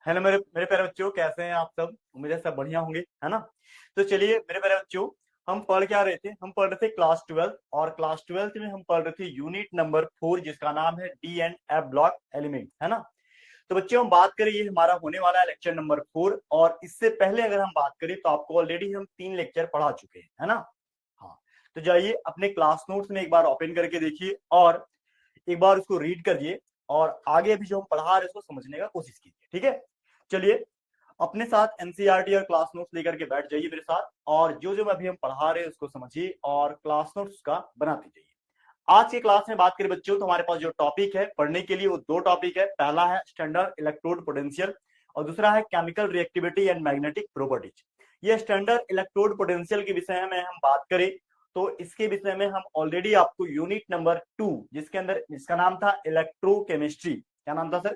Hello मेरे मेरे प्यारे बच्चों, कैसे हैं आप सब? उम्मीद है सब बढ़िया होंगे, है ना। तो चलिए मेरे प्यारे बच्चों, हम पढ़ क्या रहे थे? हम पढ़ रहे थे क्लास 12, और क्लास 12 में हम पढ़ रहे थे यूनिट नंबर 4, जिसका नाम है D and F block element, है ना। तो बच्चों हम बात करें, ये हमारा होने वाला है लेक्चर नंबर 4, और इससे पहले अगर हम बात करें तो आपको ऑलरेडी हम 3 लेक्चर पढ़ा चुके हैं, है ना। हाँ, तो जाइए अपने क्लास नोट्स में एक बार ओपन करके देखिए और एक बार उसको रीड करिए, और आगे भी जो हम पढ़ा रहे हैं उसको समझने का कोशिश कीजिए, ठीक है। चलिए अपने साथ एनसीईआरटी और क्लास नोट्स लेकर के बैठ जाइए मेरे साथ, और जो जो अभी हम पढ़ा रहे हैं उसको समझिए और क्लास नोट्स का बनाते जाइए। आज की क्लास में बात करें बच्चों, तो हमारे पास जो टॉपिक है पढ़ने के लिए वो 2 टॉपिक है। पहला है स्टैंडर्ड इलेक्ट्रोड पोटेंशियल, और दूसरा है chemical reactivity and magnetic properties. ये स्टैंडर्ड इलेक्ट्रोड पोटेंशियल के विषय में हम बात करें तो इसके विषय में हम ऑलरेडी आपको यूनिट नंबर 2, जिसका नाम था इलेक्ट्रोकेमिस्ट्री, क्या नाम था सर?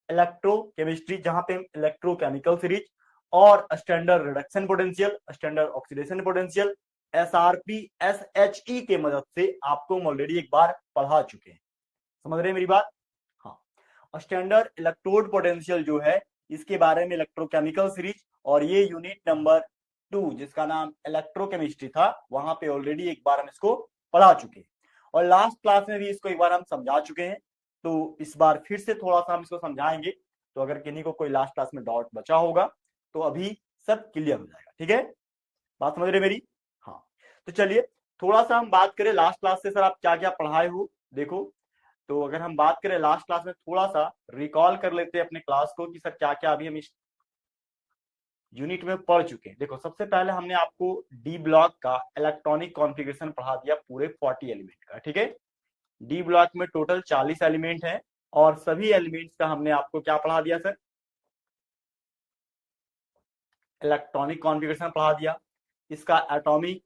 इलेक्ट्रोकेमिस्ट्री, जहां पे हम इलेक्ट्रोकेमिकल सीरीज और standard reduction potential, standard oxidation potential, SRP, SHE के मदद से आपको हम ऑलरेडी एक बार पढ़ा चुके हैं। समझ रहे हैं मेरी बात? हाँ, स्टैंडर्ड इलेक्ट्रोड पोटेंशियल जो है इसके बारे में इलेक्ट्रोकेमिकल सीरीज, और ये यूनिट नंबर 2 जिसका नाम इलेक्ट्रोकेमिस्ट्री था, वहां पे ऑलरेडी एक बार हम इसको पढ़ा चुके हैं, और लास्ट क्लास में भी इसको एक बार हम समझा चुके हैं। तो इस बार फिर से थोड़ा सा हम इसको समझाएंगे, तो अगर किन्हीं को कोई लास्ट क्लास में डाउट बचा होगा तो अभी सब क्लियर हो जाएगा, ठीक है। बात समझ रहे मेरी? हाँ, तो चलिए थोड़ा सा हम बात करें लास्ट क्लास से सर आप क्या क्या पढ़ाए हो। देखो, तो अगर हम बात करें लास्ट क्लास में, थोड़ा सा रिकॉल कर लेते हैं अपने क्लास को कि सर क्या क्या अभी हम इस यूनिट में पढ़ चुके हैं। देखो, सबसे पहले हमने आपको डी ब्लॉक का इलेक्ट्रॉनिक कॉन्फ़िगरेशन पढ़ा दिया, पूरे 40 एलिमेंट का, ठीक है। डी ब्लॉक में टोटल 40 एलिमेंट हैं, और सभी एलिमेंट्स का हमने आपको क्या पढ़ा दिया सर? इलेक्ट्रॉनिक कॉन्फ़िगरेशन पढ़ा दिया। इसका एटॉमिक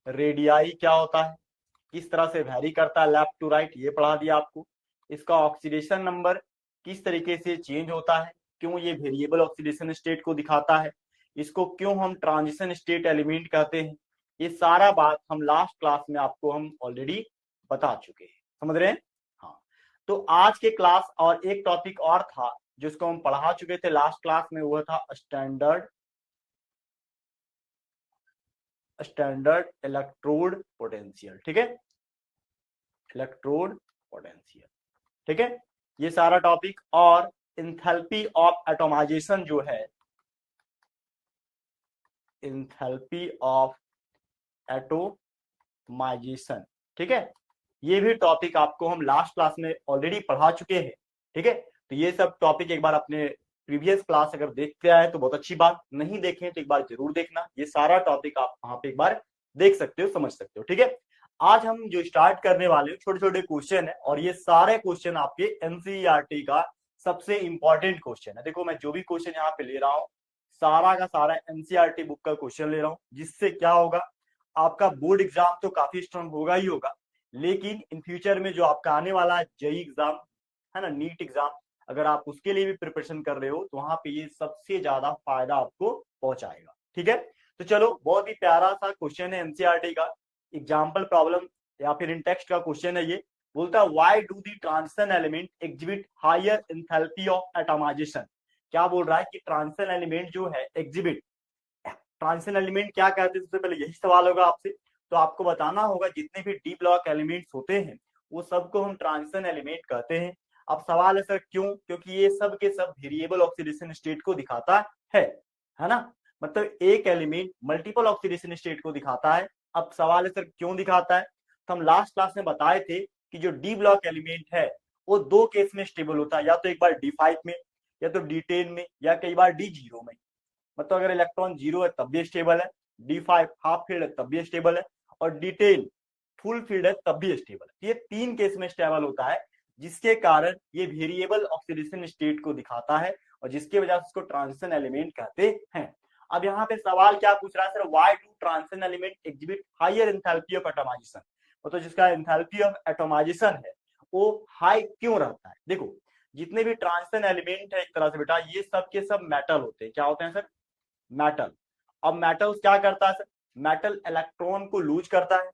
रेडियाई क्या होता है, किस तरह से वैरी करता है लेफ्ट टू राइट, ये पढ़ा दिया आपको। इसका ऑक्सीडेशन नंबर किस तरीके से चेंज होता है, क्यों ये वेरिएबल ऑक्सीडेशन स्टेट को दिखाता है, इसको क्यों हम ट्रांजिशन स्टेट एलिमेंट कहते हैं, ये सारा बात हम लास्ट क्लास में आपको हम ऑलरेडी बता चुके हैं। समझ रहे हैं? हाँ, तो आज के क्लास और एक टॉपिक और था जिसको हम पढ़ा चुके थे लास्ट क्लास में, वो था स्टैंडर्ड इलेक्ट्रोड पोटेंशियल, ठीक है। इलेक्ट्रोड पोटेंशियल, ठीक है, ये सारा टॉपिक। और इंथैल्पी ऑफ एटोमाइजेशन जो है, इंथैल्पी ऑफ एटोमाइजेशन, ठीक है, ये भी टॉपिक आपको हम लास्ट क्लास में ऑलरेडी पढ़ा चुके हैं, ठीक है। तो ये सब टॉपिक एक बार अपने प्रीवियस क्लास अगर देखते आए तो बहुत अच्छी बात, नहीं देखें तो एक बार जरूर देखना, ये सारा टॉपिक आप वहां पे एक बार देख सकते हो, समझ सकते हो, ठीक है। आज हम जो स्टार्ट करने वाले छोटे छोटे क्वेश्चन है, और ये सारे क्वेश्चन आपके एनसीईआरटी का सबसे इंपॉर्टेंट क्वेश्चन है। देखो, मैं जो भी क्वेश्चन यहाँ पे ले रहा हूँ सारा का सारा एनसीईआरटी बुक का क्वेश्चन ले रहा हूँ, जिससे क्या होगा, आपका बोर्ड एग्जाम तो काफी स्ट्रांग होगा ही होगा, लेकिन इन फ्यूचर में जो आपका आने वाला है जेई एग्जाम, है ना, नीट एग्जाम, अगर आप उसके लिए भी प्रिपरेशन कर रहे हो तो वहां पे ये सबसे ज्यादा फायदा आपको पहुंचाएगा, ठीक है। तो चलो, बहुत ही प्यारा सा क्वेश्चन है एनसीईआरटी का, एग्जाम्पल प्रॉब्लम या फिर इन टेक्स्ट का क्वेश्चन है ये। बोलता है why do the transition element exhibit higher enthalpy of atomisation. क्या बोल रहा है कि ट्रांजिशन एलिमेंट जो है एग्जिबिट, ट्रांजिशन एलिमेंट क्या कहते हैं, सबसे पहले यही सवाल होगा आपसे। तो आपको बताना होगा जितने भी डी ब्लॉक एलिमेंट्स होते हैं वो सबको हम ट्रांजिशन एलिमेंट कहते हैं। अब सवाल है सर क्यों? क्योंकि ये सब के सब वेरिएबल ऑक्सीडेशन स्टेट को दिखाता है ना। मतलब एक एलिमेंट मल्टीपल ऑक्सीडेशन स्टेट को दिखाता है। अब सवाल है सर क्यों दिखाता है, तो हम लास्ट क्लास में बताए थे कि जो डी ब्लॉक एलिमेंट है वो 2 केस में स्टेबल होता है, या तो एक बार D5 में, या तो D10 में, या कई बार D0 में। मतलब अगर इलेक्ट्रॉन 0 है तब भी स्टेबल है, D5 हाफ फील्ड है तब भी स्टेबल है, और D10 फुल फील्ड है तब भी स्टेबल है। ये 3 केस में स्टेबल होता है, जिसके कारण ये वेरिएबल ऑक्सीडेशन स्टेट को दिखाता है, और जिसकी वजह से इसको ट्रांजिशन एलिमेंट कहते हैं। अब यहाँ पे सवाल क्या पूछ रहा है sir, why do transition element exhibit higher enthalpy of atomisation. मतलब जिसका एंथैल्पी ऑफ एटमाइजेशन है वो हाई क्यों रहता है। देखो, जितने भी ट्रांजिशन एलिमेंट है एक तरह से बेटा, ये सब के सब मेटल होते हैं। क्या होते हैं सर? मेटल। अब मेटल क्या करता है सर? मेटल इलेक्ट्रॉन को लूज करता है,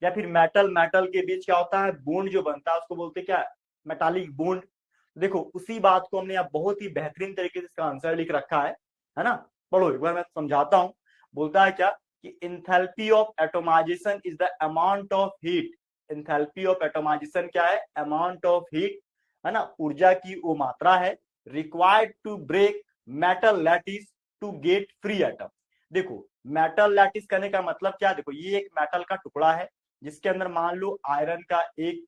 या फिर मेटल मेटल के बीच क्या होता है, बॉन्ड जो बनता है उसको बोलते हैं क्या? Metallic bond. देखो उसी बात को हमने यहाँ बहुत ही बेहतरीन तरीके से इसका आंसर लिख रखा है ना। पढ़ो एक बार मैं समझाता हूँ। बोलता है क्या कि enthalpy of atomization is the amount of heat. Enthalpy of atomization क्या है? अमाउंट ऑफ हीट, है ना, ऊर्जा की वो मात्रा है required to break metal lattice to get free atom. देखो मेटल लैटिस करने का मतलब क्या? देखो ये एक मेटल का टुकड़ा है जिसके अंदर मान लो आयरन का एक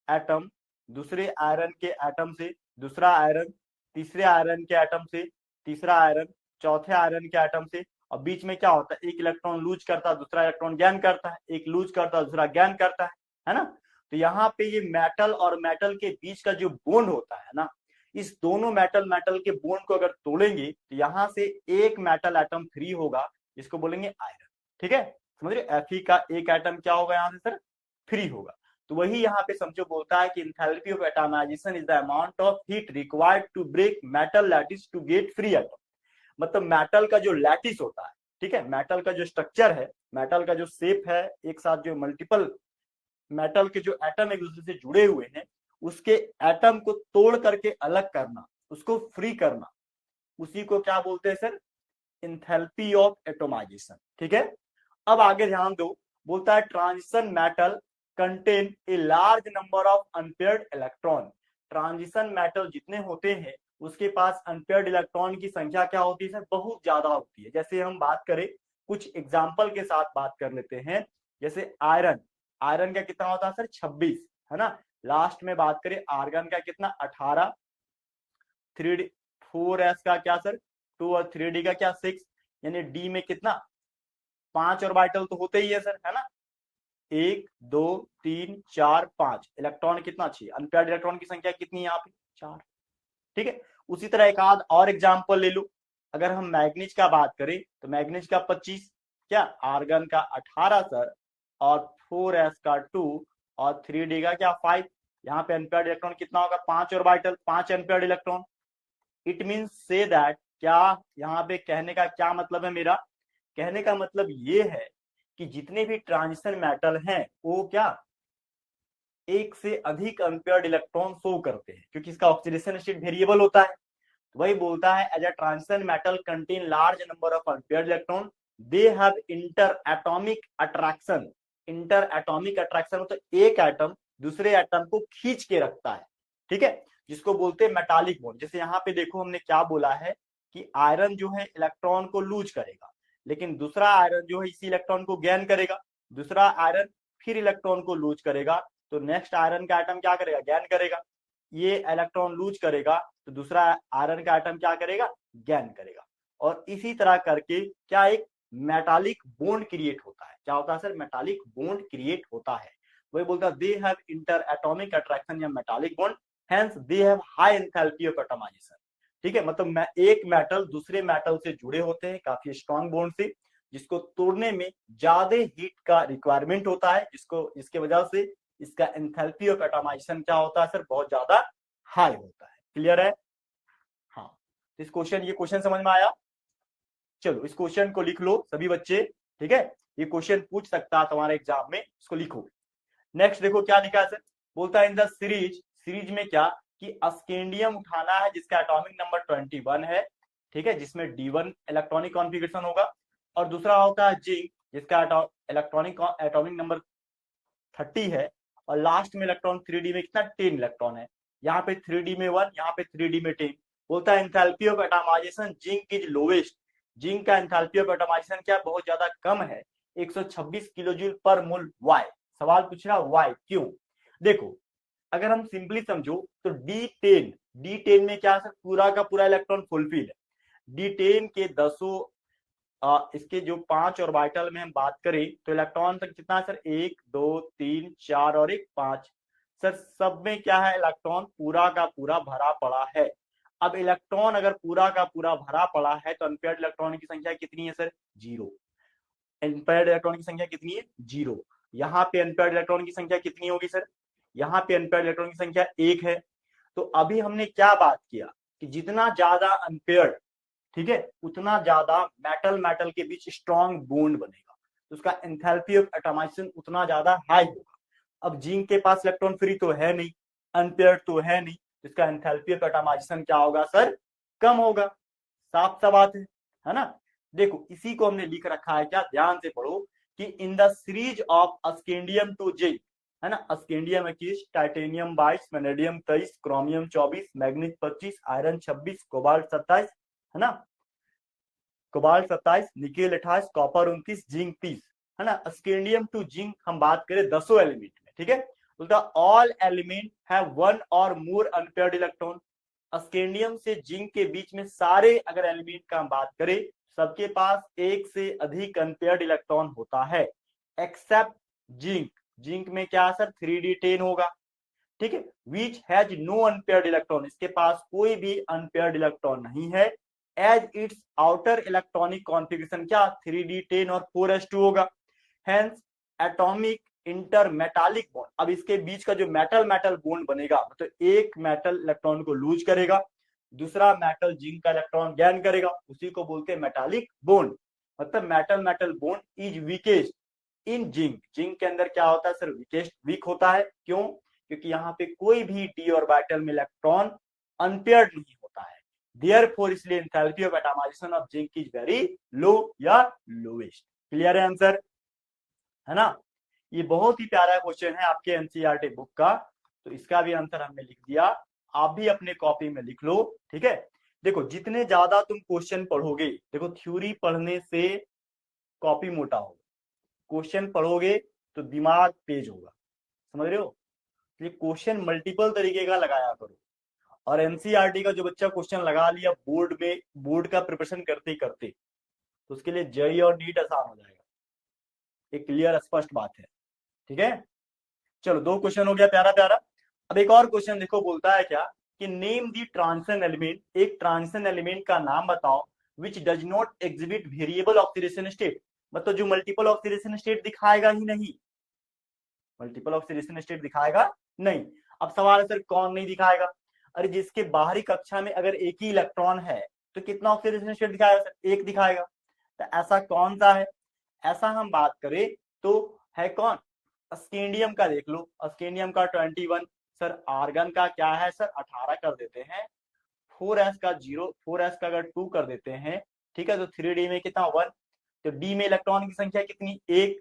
एटम, दूसरे आयरन के एटम से दूसरा आयरन, तीसरे आयरन के एटम से तीसरा आयरन, चौथे आयरन के एटम से, और बीच में क्या होता है? एक इलेक्ट्रॉन लूज करता है, दूसरा इलेक्ट्रॉन गेन करता है, एक लूज करता है, दूसरा गेन करता है ना। तो यहाँ पे ये मेटल और मेटल के बीच का जो बॉन्ड होता है ना, इस दोनों मेटल मेटल के बॉन्ड को अगर तोड़ेंगे तो यहाँ से एक मेटल एटम फ्री होगा, जिसको बोलेंगे आयरन। ठीक है, समझ रहे? Fe का एक एटम क्या होगा यहाँ से सर? फ्री होगा। तो वही यहाँ पे समझो बोलता है कि enthalpy of atomisation is the amount of heat required to break metal lattice to get free atom. मतलब मेटल का जो लैटिस होता है, ठीक है, मेटल का जो स्ट्रक्चर है, मेटल का जो शेप है, एक साथ जो मल्टीपल मेटल के जो एटम एक दूसरे से जुड़े हुए हैं, उसके एटम को तोड़ करके अलग करना, उसको फ्री करना, उसी को क्या बोलते हैं सर? Enthalpy of atomization. ठीक है, अब आगे ध्यान दो। बोलता है transition metal contain a large number of unpaired electron. Transition metal जितने होते हैं उसके पास अनपेयर्ड इलेक्ट्रॉन की संख्या क्या होती है सर? बहुत ज्यादा होती है। जैसे हम बात करें, कुछ एग्जाम्पल के साथ बात कर लेते हैं। जैसे आयरन, आयरन का कितना होता है सर? 26, है ना। लास्ट में बात करें आर्गन का कितना? 18। 3D 4s का क्या सर? 2, और 3D का क्या? 6। यानी डी में कितना? 5 ऑर्बिटल तो होते ही है सर, है ना। 1 2 3 4 5 इलेक्ट्रॉन कितना चाहिए? अनपेयर्ड इलेक्ट्रॉन की संख्या कितनी है यहाँ पे? 4। ठीक है, उसी तरह एक आध और एग्जांपल ले लो। अगर हम मैग्नीज का बात करें तो मैग्नीज का 25, क्या आर्गन का 18 सर, और 4s का 2, और 3D का क्या? 5। यहाँ पे अनपेयर्ड इलेक्ट्रॉन कितना होगा? 5 orbital, 5 unpaired electron. It mean say that, क्या यहाँ पे कहने का क्या मतलब है मेरा? कहने का मतलब ये है कि जितने भी ट्रांजिशन मेटल हैं वो क्या एक से अधिक अनपेयर्ड इलेक्ट्रॉन शो करते हैं, क्योंकि इसका ऑक्सीडेशन स्टेट वेरिएबल होता है। तो वही बोलता है as a transition metal contain large number of unpaired electron, they have inter atomic attraction. Inter atomic attraction मतलब एक एटम दूसरे एटम को खींच के रखता है, ठीक है, जिसको बोलते हैं मेटालिक बॉन्ड। जैसे यहाँ पे देखो हमने क्या बोला है कि आयरन जो है इलेक्ट्रॉन को लूज करेगा, लेकिन दूसरा आयरन जो है इसी इलेक्ट्रॉन को गेन करेगा, दूसरा आयरन फिर इलेक्ट्रॉन को लूज करेगा, तो नेक्स्ट आयरन का एटम क्या करेगा? गेन करेगा। ये इलेक्ट्रॉन लूज करेगा तो दूसरा आयरन का एटम क्या करेगा? गेन करेगा। और इसी तरह करके क्या एक मेटालिक बॉन्ड क्रिएट होता है। क्या होता है सर? मेटालिक बॉन्ड क्रिएट होता है। वही बोलता है they have inter atomic attraction या metallic bond, hence they have high enthalpy of atomisation. ठीक है, मतलब एक मेटल दूसरे मेटल से जुड़े होते हैं काफी स्ट्रॉन्ग बॉन्ड से, जिसको तोड़ने में ज्यादा हीट का रिक्वायरमेंट होता है, जिसके वजह से इसका एंथैल्पी ऑफ एटमाइजेशन क्या होता है सर? बहुत ज्यादा हाई होता है। क्लियर है? हाँ, इस क्वेश्चन, ये क्वेश्चन समझ में आया? चलो इस क्वेश्चन को लिख लो सभी बच्चे। ठीक है, ये क्वेश्चन पूछ सकता है तुम्हारे एग्जाम में, इसको लिखो। नेक्स्ट देखो क्या लिखा है सर। बोलता है इन द सीरीज, सीरीज में क्या कि अस्केंडियम उठाना है जिसका एटॉमिक नंबर 21 है, ठीक है, जिसमें D1 इलेक्ट्रॉनिक कॉन्फ़िगरेशन होगा, और दूसरा होता है जिंक जिसका इलेक्ट्रॉनिक एटॉमिक नंबर 30 है, और लास्ट में इलेक्ट्रॉन 3D में कितना? 10 इलेक्ट्रॉन है। यहाँ पे 3D में 1, यहाँ पे 3D में 10। बोलता है enthalpy of atomisation zinc is lowest. Zinc का एंथैल्पी ऑफ एटमाइजेशन क्या? बहुत ज्यादा कम है, 126 किलो जूल पर मोल। वाई? सवाल पूछ रहा वाई, क्यों? देखो अगर हम सिंपली समझो तो D10 में क्या सर? पूरा का पूरा इलेक्ट्रॉन फुलफिल है। D10 के 10 इसके जो 5 ऑर्बिटल में हम बात करें तो इलेक्ट्रॉन तक कितना सर? 1 2 3 4 और 1 5। सर सब में क्या है? इलेक्ट्रॉन पूरा का पूरा भरा पड़ा है। अब इलेक्ट्रॉन अगर पूरा का पूरा भरा पड़ा है तो अनपेयर्ड इलेक्ट्रॉन की संख्या कितनी है सर? 0। अनपेयर्ड इलेक्ट्रॉन की संख्या कितनी है? 0। यहाँ पे अनपेयर्ड इलेक्ट्रॉन की संख्या कितनी होगी सर? यहाँ पे अनपेयर्ड इलेक्ट्रॉन की संख्या 1 है। तो अभी हमने क्या बात किया कि जितना ज्यादा अनपेयर्ड, ठीक है, उतना ज्यादा मेटल मेटल के बीच स्ट्रॉन्ग बॉन्ड बनेगा, तो उसका एंथैल्पी ऑफ एटमाइजेशन उतना ज्यादा हाई होगा। अब जिंक के पास इलेक्ट्रॉन फ्री तो है नहीं, अनपेयर्ड तो है नहीं, इसका एंथैल्पी ऑफ एटमाइजेशन क्या होगा सर, कम होगा। साफ सा बात है ना। देखो इसी को हमने लिख रखा है क्या, ध्यान से पढ़ो कि in the series of scandium to zinc, है ना, scandium 21, titanium 22, vanadium 23, chromium 24, manganese 25, iron 26, cobalt 27, है ना, कोबाल्ट 27, निकेल 28, कॉपर 29, जिंक 30, है ना। अस्केंडियम टू जिंक हम बात करें 10 एलिमेंट में, ठीक है, तो ऑल एलिमेंट हैव वन और मोर अनपेयर्ड इलेक्ट्रॉन। अस्केंडियम से जिंक के बीच में सारे अगर एलिमेंट का हम बात करें, सबके पास एक से अधिक अनपेयर्ड इलेक्ट्रॉन होता है, एक्सेप्ट जिंक। जिंक में क्या सर 3d10 होगा, ठीक है, which has no unpaired electron, इसके पास कोई भी अनपेयर्ड इलेक्ट्रॉन नहीं है। As it's outer electronic configuration क्या 3d10 और 4s2 होगा। Hence atomic inter metallic bond, अब इसके बीच का जो मेटल मेटल बॉन्ड बनेगा, तो एक मेटल इलेक्ट्रॉन को लूज करेगा, दूसरा मेटल जिंक का इलेक्ट्रॉन गेन करेगा, उसी को बोलते हैं मेटालिक बॉन्ड। मतलब metal metal bond is weakest in zinc. Zinc के अंदर क्या होता है सर, वीकेस्ट, वीक होता है। क्यों? क्योंकि यहाँ पे कोई भी डी ऑर्बिटल में इलेक्ट्रॉन अनपेयर्ड नहीं होता है, देयरफॉर इसलिए enthalpy of atomisation of zinc is very low या लोएस्ट। क्लियर है आंसर, है ना। ये बहुत ही प्यारा क्वेश्चन है आपके एनसीईआरटी बुक का, तो इसका भी आंसर हमने लिख दिया, आप भी अपने कॉपी में लिख लो, ठीक है। देखो जितने ज्यादा तुम क्वेश्चन पढ़ोगे, देखो थ्योरी पढ़ने से कॉपी मोटा होगा, क्वेश्चन पढ़ोगे तो दिमाग तेज होगा, समझ रहे हो। ये क्वेश्चन मल्टीपल तरीके का लगाया करो, और एनसीईआरटी का जो बच्चा क्वेश्चन लगा लिया बोर्ड में, बोर्ड का प्रिपरेशन करते ही करते, तो उसके लिए जेईई और नीट आसान हो जाएगा, एक क्लियर स्पष्ट बात है, ठीक है। चलो 2 क्वेश्चन हो गया प्यारा प्यारा। अब एक और क्वेश्चन देखो, बोलता है क्या कि नेम दी ट्रांजिशन एलिमेंट, एक ट्रांजिशन एलिमेंट का नाम बताओ which does not exhibit variable oxidation state, मतलब जो मल्टीपल ऑक्सीडेशन स्टेट दिखाएगा ही नहीं, मल्टीपल ऑक्सीडेशन स्टेट दिखाएगा नहीं। अब सवाल है सर कौन नहीं दिखाएगा, अरे जिसके बाहरी कक्षा में अगर एक ही इलेक्ट्रॉन है तो कितना ऑक्सीडेशन स्टेट दिखाएगा सर, एक दिखाएगा। तो ऐसा कौन सा है, ऐसा हम बात करें तो है कौन, अस्केंडियम का देख लो, अस्केंडियम का 21, सर आर्गन का क्या है सर 18 कर देते हैं, 4s का 0, 4s का अगर 2 कर देते हैं, ठीक है, तो 3d में कितना 1, तो d में इलेक्ट्रॉन की संख्या कितनी, एक,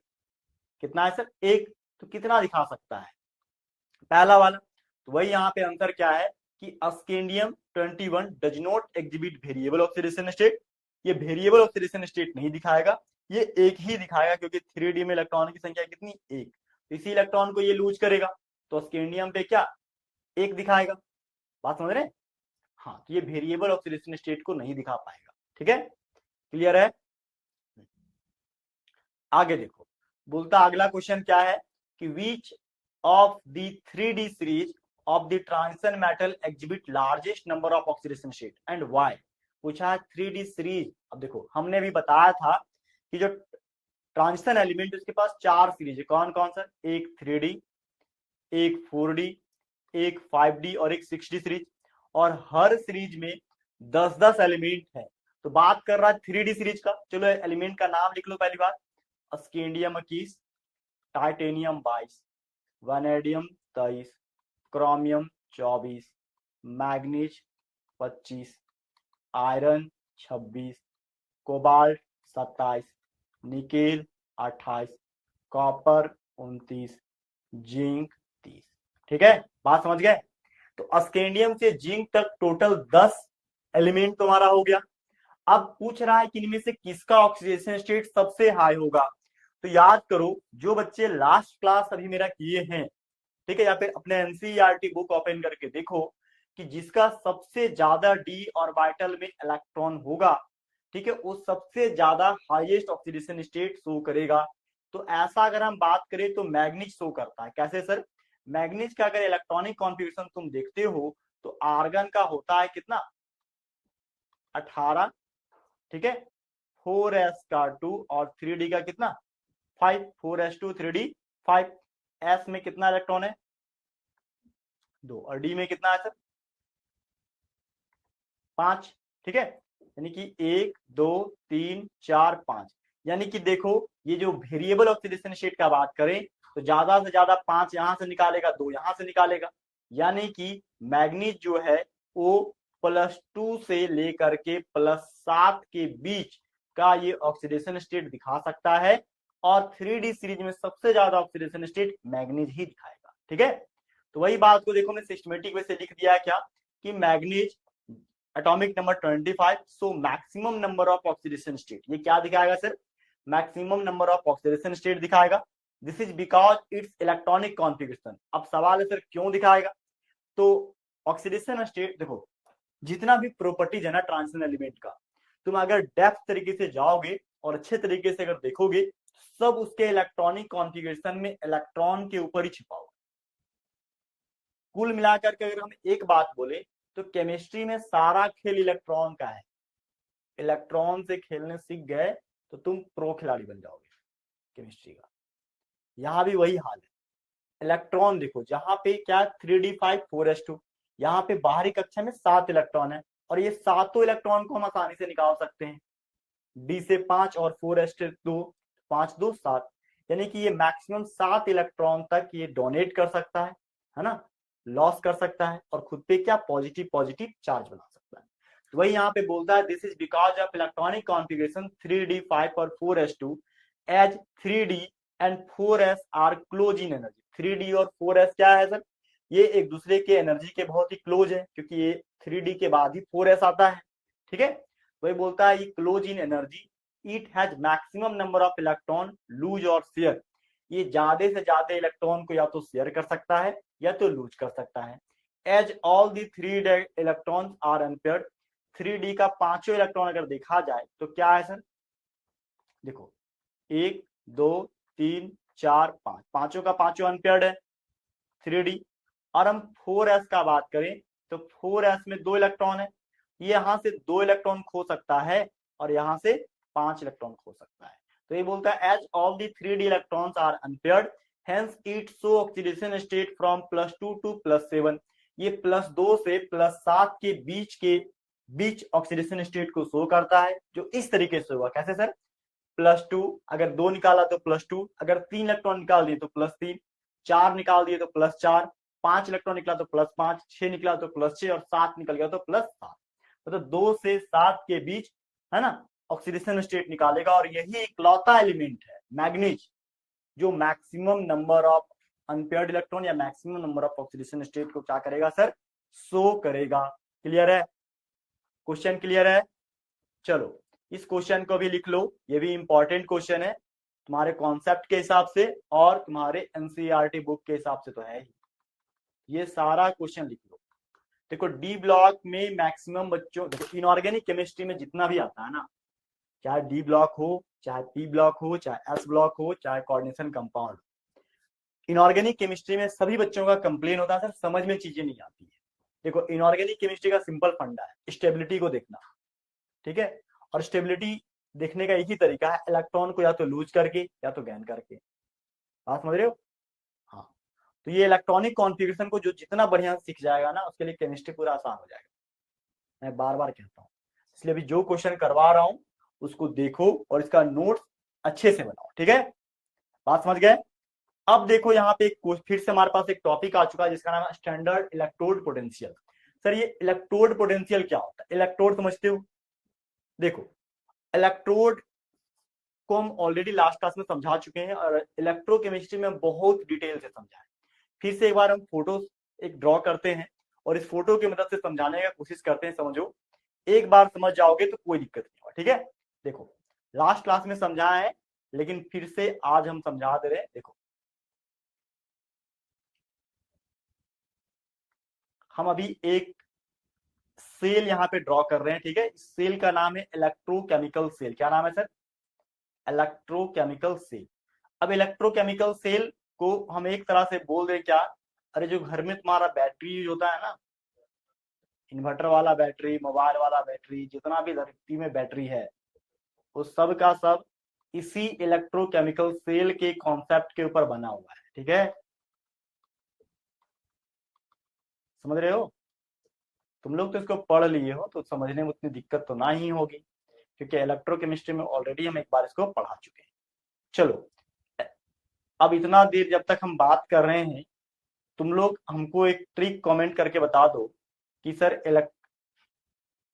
कितना है सर एक, तो कितना दिखा सकता है पहला वाला। तो वही यहाँ पे आंसर क्या है कि अस्केंडियम 21 does not exhibit variable oxidation state, ये वेरिएबल ऑक्सीडेशन स्टेट नहीं दिखाएगा, ये एक ही दिखाएगा, क्योंकि 3d में इलेक्ट्रॉन की संख्या कितनी एक, तो इसी इलेक्ट्रॉन को ये लूज करेगा, तो अस्केंडियम पे क्या एक दिखाएगा, बात समझ रहे हैं। हाँ, तो ये वेरिएबल ऑक्सीडेशन स्टेट को नहीं दिखा पाएगा, ठीक है, क्लियर है। आगे देखो, बोलता अगला क्वेश्चन क्या है कि which of the 3d series of the transition metal exhibit largest number of oxidation state and why, पूछा है 3d सीरीज। अब देखो हमने भी बताया था कि जो ट्रांजिशन एलिमेंट उसके पास 4 सीरीज है, कौन कौन सा, एक 3d, एक 4d, एक 5d और एक 6d सीरीज, और हर सीरीज में 10-10 एलिमेंट है। तो बात कर रहा है 3d सीरीज का, चलो एलिमेंट का नाम लिख लो पहली बात, अस्केंडियम 21, titanium 22, vanadium 23, chromium 24, manganese 25, iron 26, cobalt 27, nickel 28, copper 29, zinc 30, ठीक है, बात समझ गए। तो अस्केंडियम से जिंक तक टोटल 10 एलिमेंट तुम्हारा हो गया। अब पूछ रहा है कि इनमें से किसका ऑक्सीडेशन स्टेट सबसे हाई होगा। तो याद करो जो बच्चे लास्ट क्लास अभी मेरा किए हैं, ठीक है, या फिर अपने एनसीईआरटी बुक ओपन करके देखो कि जिसका सबसे ज्यादा डी ऑर्बिटल में इलेक्ट्रॉन होगा, ठीक है, वो सबसे ज्यादा हाईएस्ट ऑक्सीडेशन स्टेट शो करेगा। तो ऐसा अगर हम बात करें तो मैग्नीज शो करता है, कैसे सर, मैग्नीज का अगर इलेक्ट्रॉनिक कॉन्फ़िगरेशन तुम देखते हो तो आर्गन का होता है कितना 18, ठीक है, 4s का 2 और 3d का कितना 5, 4s2 3d 5, s में कितना इलेक्ट्रॉन है 2, और डी में कितना है सर 5, ठीक है, यानी कि 1 2 3 4 5, यानी कि देखो ये जो वेरिएबल ऑक्सीडेशन स्टेट का बात करें तो ज्यादा से ज्यादा 5 यहां से निकालेगा, 2 यहां से निकालेगा, यानी कि मैग्नीज जो है वो +2 से लेकर के +7 के बीच का ये ऑक्सीडेशन स्टेट दिखा सकता है, और 3D सीरीज में सबसे ज्यादा ऑक्सीडेशन स्टेट मैग्नीज ही दिखाएगा। ठीक है, तो वही बात को देखो मैं सिस्टमेटिक वे से लिख दिया क्या कि manganese atomic number 25, so maximum number of oxidation state, ये क्या दिखाएगा sir, maximum number of oxidation state दिखाएगा। This is because it's electronic configuration. अब सवाल है सर क्यों दिखाएगा, तो ऑक्सीडेशन स्टेट देखो, जितना भी प्रॉपर्टीज है ना ट्रांजिशन एलिमेंट का, तुम अगर डेप्थ तरीके से जाओगे और अच्छे तरीके से अगर देखोगे, सब उसके इलेक्ट्रॉनिक कॉन्फ़िगरेशन में इलेक्ट्रॉन के ऊपर ही छिपा हुआ। कुल मिलाकर के अगर हम एक बात बोले तो केमिस्ट्री में सारा खेल इलेक्ट्रॉन का है। इलेक्ट्रॉन से खेलने सीख गए तो तुम प्रो खिलाड़ी बन जाओगे केमिस्ट्री का। यहां भी वही हाल है। इलेक्ट्रॉन देखो, जहां पे क्या 3d5 4s2, यहाँ पे बाहरी कक्षा में 7 इलेक्ट्रॉन है, और ये सातों इलेक्ट्रॉन को हम आसानी से निकाल सकते हैं। d से 5 और 4s2, 5 2 7, यानी कि ये मैक्सिमम 7 इलेक्ट्रॉन तक ये डोनेट कर सकता है ना, लॉस कर सकता है, और खुद पे क्या पॉजिटिव पॉजिटिव चार्ज बना सकता है। तो वही यहाँ पे बोलता है this is because of electronic configuration 3d5 और 4s2 as 3d and 4s are close in energy. 3d और 4s क्या है सर, ये एक दूसरे के एनर्जी के बहुत ही क्लोज है, क्योंकि ये 3d के बाद ही 4s आता है। ठीक है, वही बोलता है ये close in energy, it has maximum number of electron lose और शेयर। ये ज्यादा से ज्यादा इलेक्ट्रॉन को या तो शेयर कर सकता है या तो लूज कर सकता है। As all the 3d electrons are unpaired, 3d का पांचों इलेक्ट्रॉन अगर देखा जाए तो क्या है सर, देखो 1 2 3 4 5, पांचों का पांचों अनपेयर्ड है 3d। और हम 4s का बात करें तो 4s में 2 इलेक्ट्रॉन है, ये यहां से 2 इलेक्ट्रॉन खो सकता है और यहां से 5 इलेक्ट्रॉन खो सकता है। तो ये बोलता है as all the 3d electrons are unpaired, hence it show oxidation state from +2 to +7। ये +2 से +7 के बीच ऑक्सीडेशन स्टेट को शो करता है, जो इस तरीके से होगा। कैसे सर, +2, अगर 2 निकाला तो +2, अगर 3 इलेक्ट्रॉन निकाल दिए तो +3, 4 निकाल दिए तो +4, 5 इलेक्ट्रॉन निकला तो +5, 6 निकला तो +6, और 7 निकल गया तो +7। मतलब 2 से 7 के बीच है ना ऑक्सीडेशन स्टेट निकालेगा, और यही इकलौता एलिमेंट है मैग्नीज जो maximum number of unpaired electron या maximum number of oxidation state को क्या करेगा सर, शो करेगा। क्लियर है, क्वेश्चन क्लियर है। चलो इस क्वेश्चन को भी लिख लो, ये भी इंपॉर्टेंट क्वेश्चन है तुम्हारे कॉन्सेप्ट के हिसाब से और तुम्हारे एनसीईआरटी बुक के हिसाब से तो है ही। ये सारा क्वेश्चन लिख लो। देखो डी ब्लॉक में मैक्सिमम बच्चों, देखो इनऑर्गेनिक केमिस्ट्री में जितना भी आता है ना, चाहे डी ब्लॉक हो, चाहे पी ब्लॉक हो, चाहे एस ब्लॉक हो, चाहे कोऑर्डिनेशन कंपाउंड, इनऑर्गेनिक केमिस्ट्री में सभी बच्चों का कंप्लेन होता है सर समझ में चीजें नहीं आती है। देखो इनऑर्गेनिक केमिस्ट्री का सिंपल फंडा है स्टेबिलिटी को देखना। ठीक है, और स्टेबिलिटी देखने का एक ही तरीका है, इलेक्ट्रॉन को या तो लूज करके या तो गेन करके। बात समझ रहे हो, हाँ। तो ये इलेक्ट्रॉनिक कॉन्फ़िगरेशन को जो जितना बढ़िया सीख जाएगा ना, उसके लिए केमिस्ट्री पूरा आसान हो जाएगा। मैं बार बार कहता हूँ, इसलिए अभी जो क्वेश्चन करवा रहा हूँ उसको देखो और इसका नोट अच्छे से बनाओ। ठीक है, बात समझ गए। अब देखो यहाँ पे फिर से हमारे पास एक टॉपिक आ चुका है जिसका नाम है स्टैंडर्ड इलेक्ट्रोड पोटेंशियल। सर ये इलेक्ट्रोड पोटेंशियल क्या होता है, इलेक्ट्रोड समझते हो, देखो इलेक्ट्रोड को हम ऑलरेडी लास्ट क्लास में समझा चुके हैं और इलेक्ट्रोकेमिस्ट्री में बहुत डिटेल से समझा है। फिर से एक बार हम फोटो एक ड्रॉ करते हैं और इस फोटो की मदद से समझाने का कोशिश करते हैं। समझो, एक बार समझ जाओगे तो कोई दिक्कत नहीं होगा। ठीक है, देखो लास्ट क्लास में समझाया है लेकिन फिर से आज हम समझा दे रहे हैं। देखो हम अभी एक सेल यहाँ पे ड्रॉ कर रहे हैं। ठीक है, इस सेल का नाम है इलेक्ट्रोकेमिकल सेल। क्या नाम है सर, इलेक्ट्रोकेमिकल सेल। अब इलेक्ट्रोकेमिकल सेल को हम एक तरह से बोल दें क्या, अरे जो घर में तुम्हारा बैटरी यूज होता है ना, इन्वर्टर वाला बैटरी, मोबाइल वाला बैटरी, जितना भी धरती में बैटरी है वो सब का सब इसी इलेक्ट्रोकेमिकल सेल के कॉन्सेप्ट के ऊपर बना हुआ है। ठीक है, समझ रहे हो, तुम लोग तो इसको पढ़ लिए हो तो समझने में उतनी दिक्कत तो ना ही होगी, क्योंकि इलेक्ट्रोकेमिस्ट्री में ऑलरेडी हम एक बार इसको पढ़ा चुके हैं। चलो अब इतना देर जब तक हम बात कर रहे हैं तुम लोग हमको एक ट्रिक कमेंट करके बता दो कि सर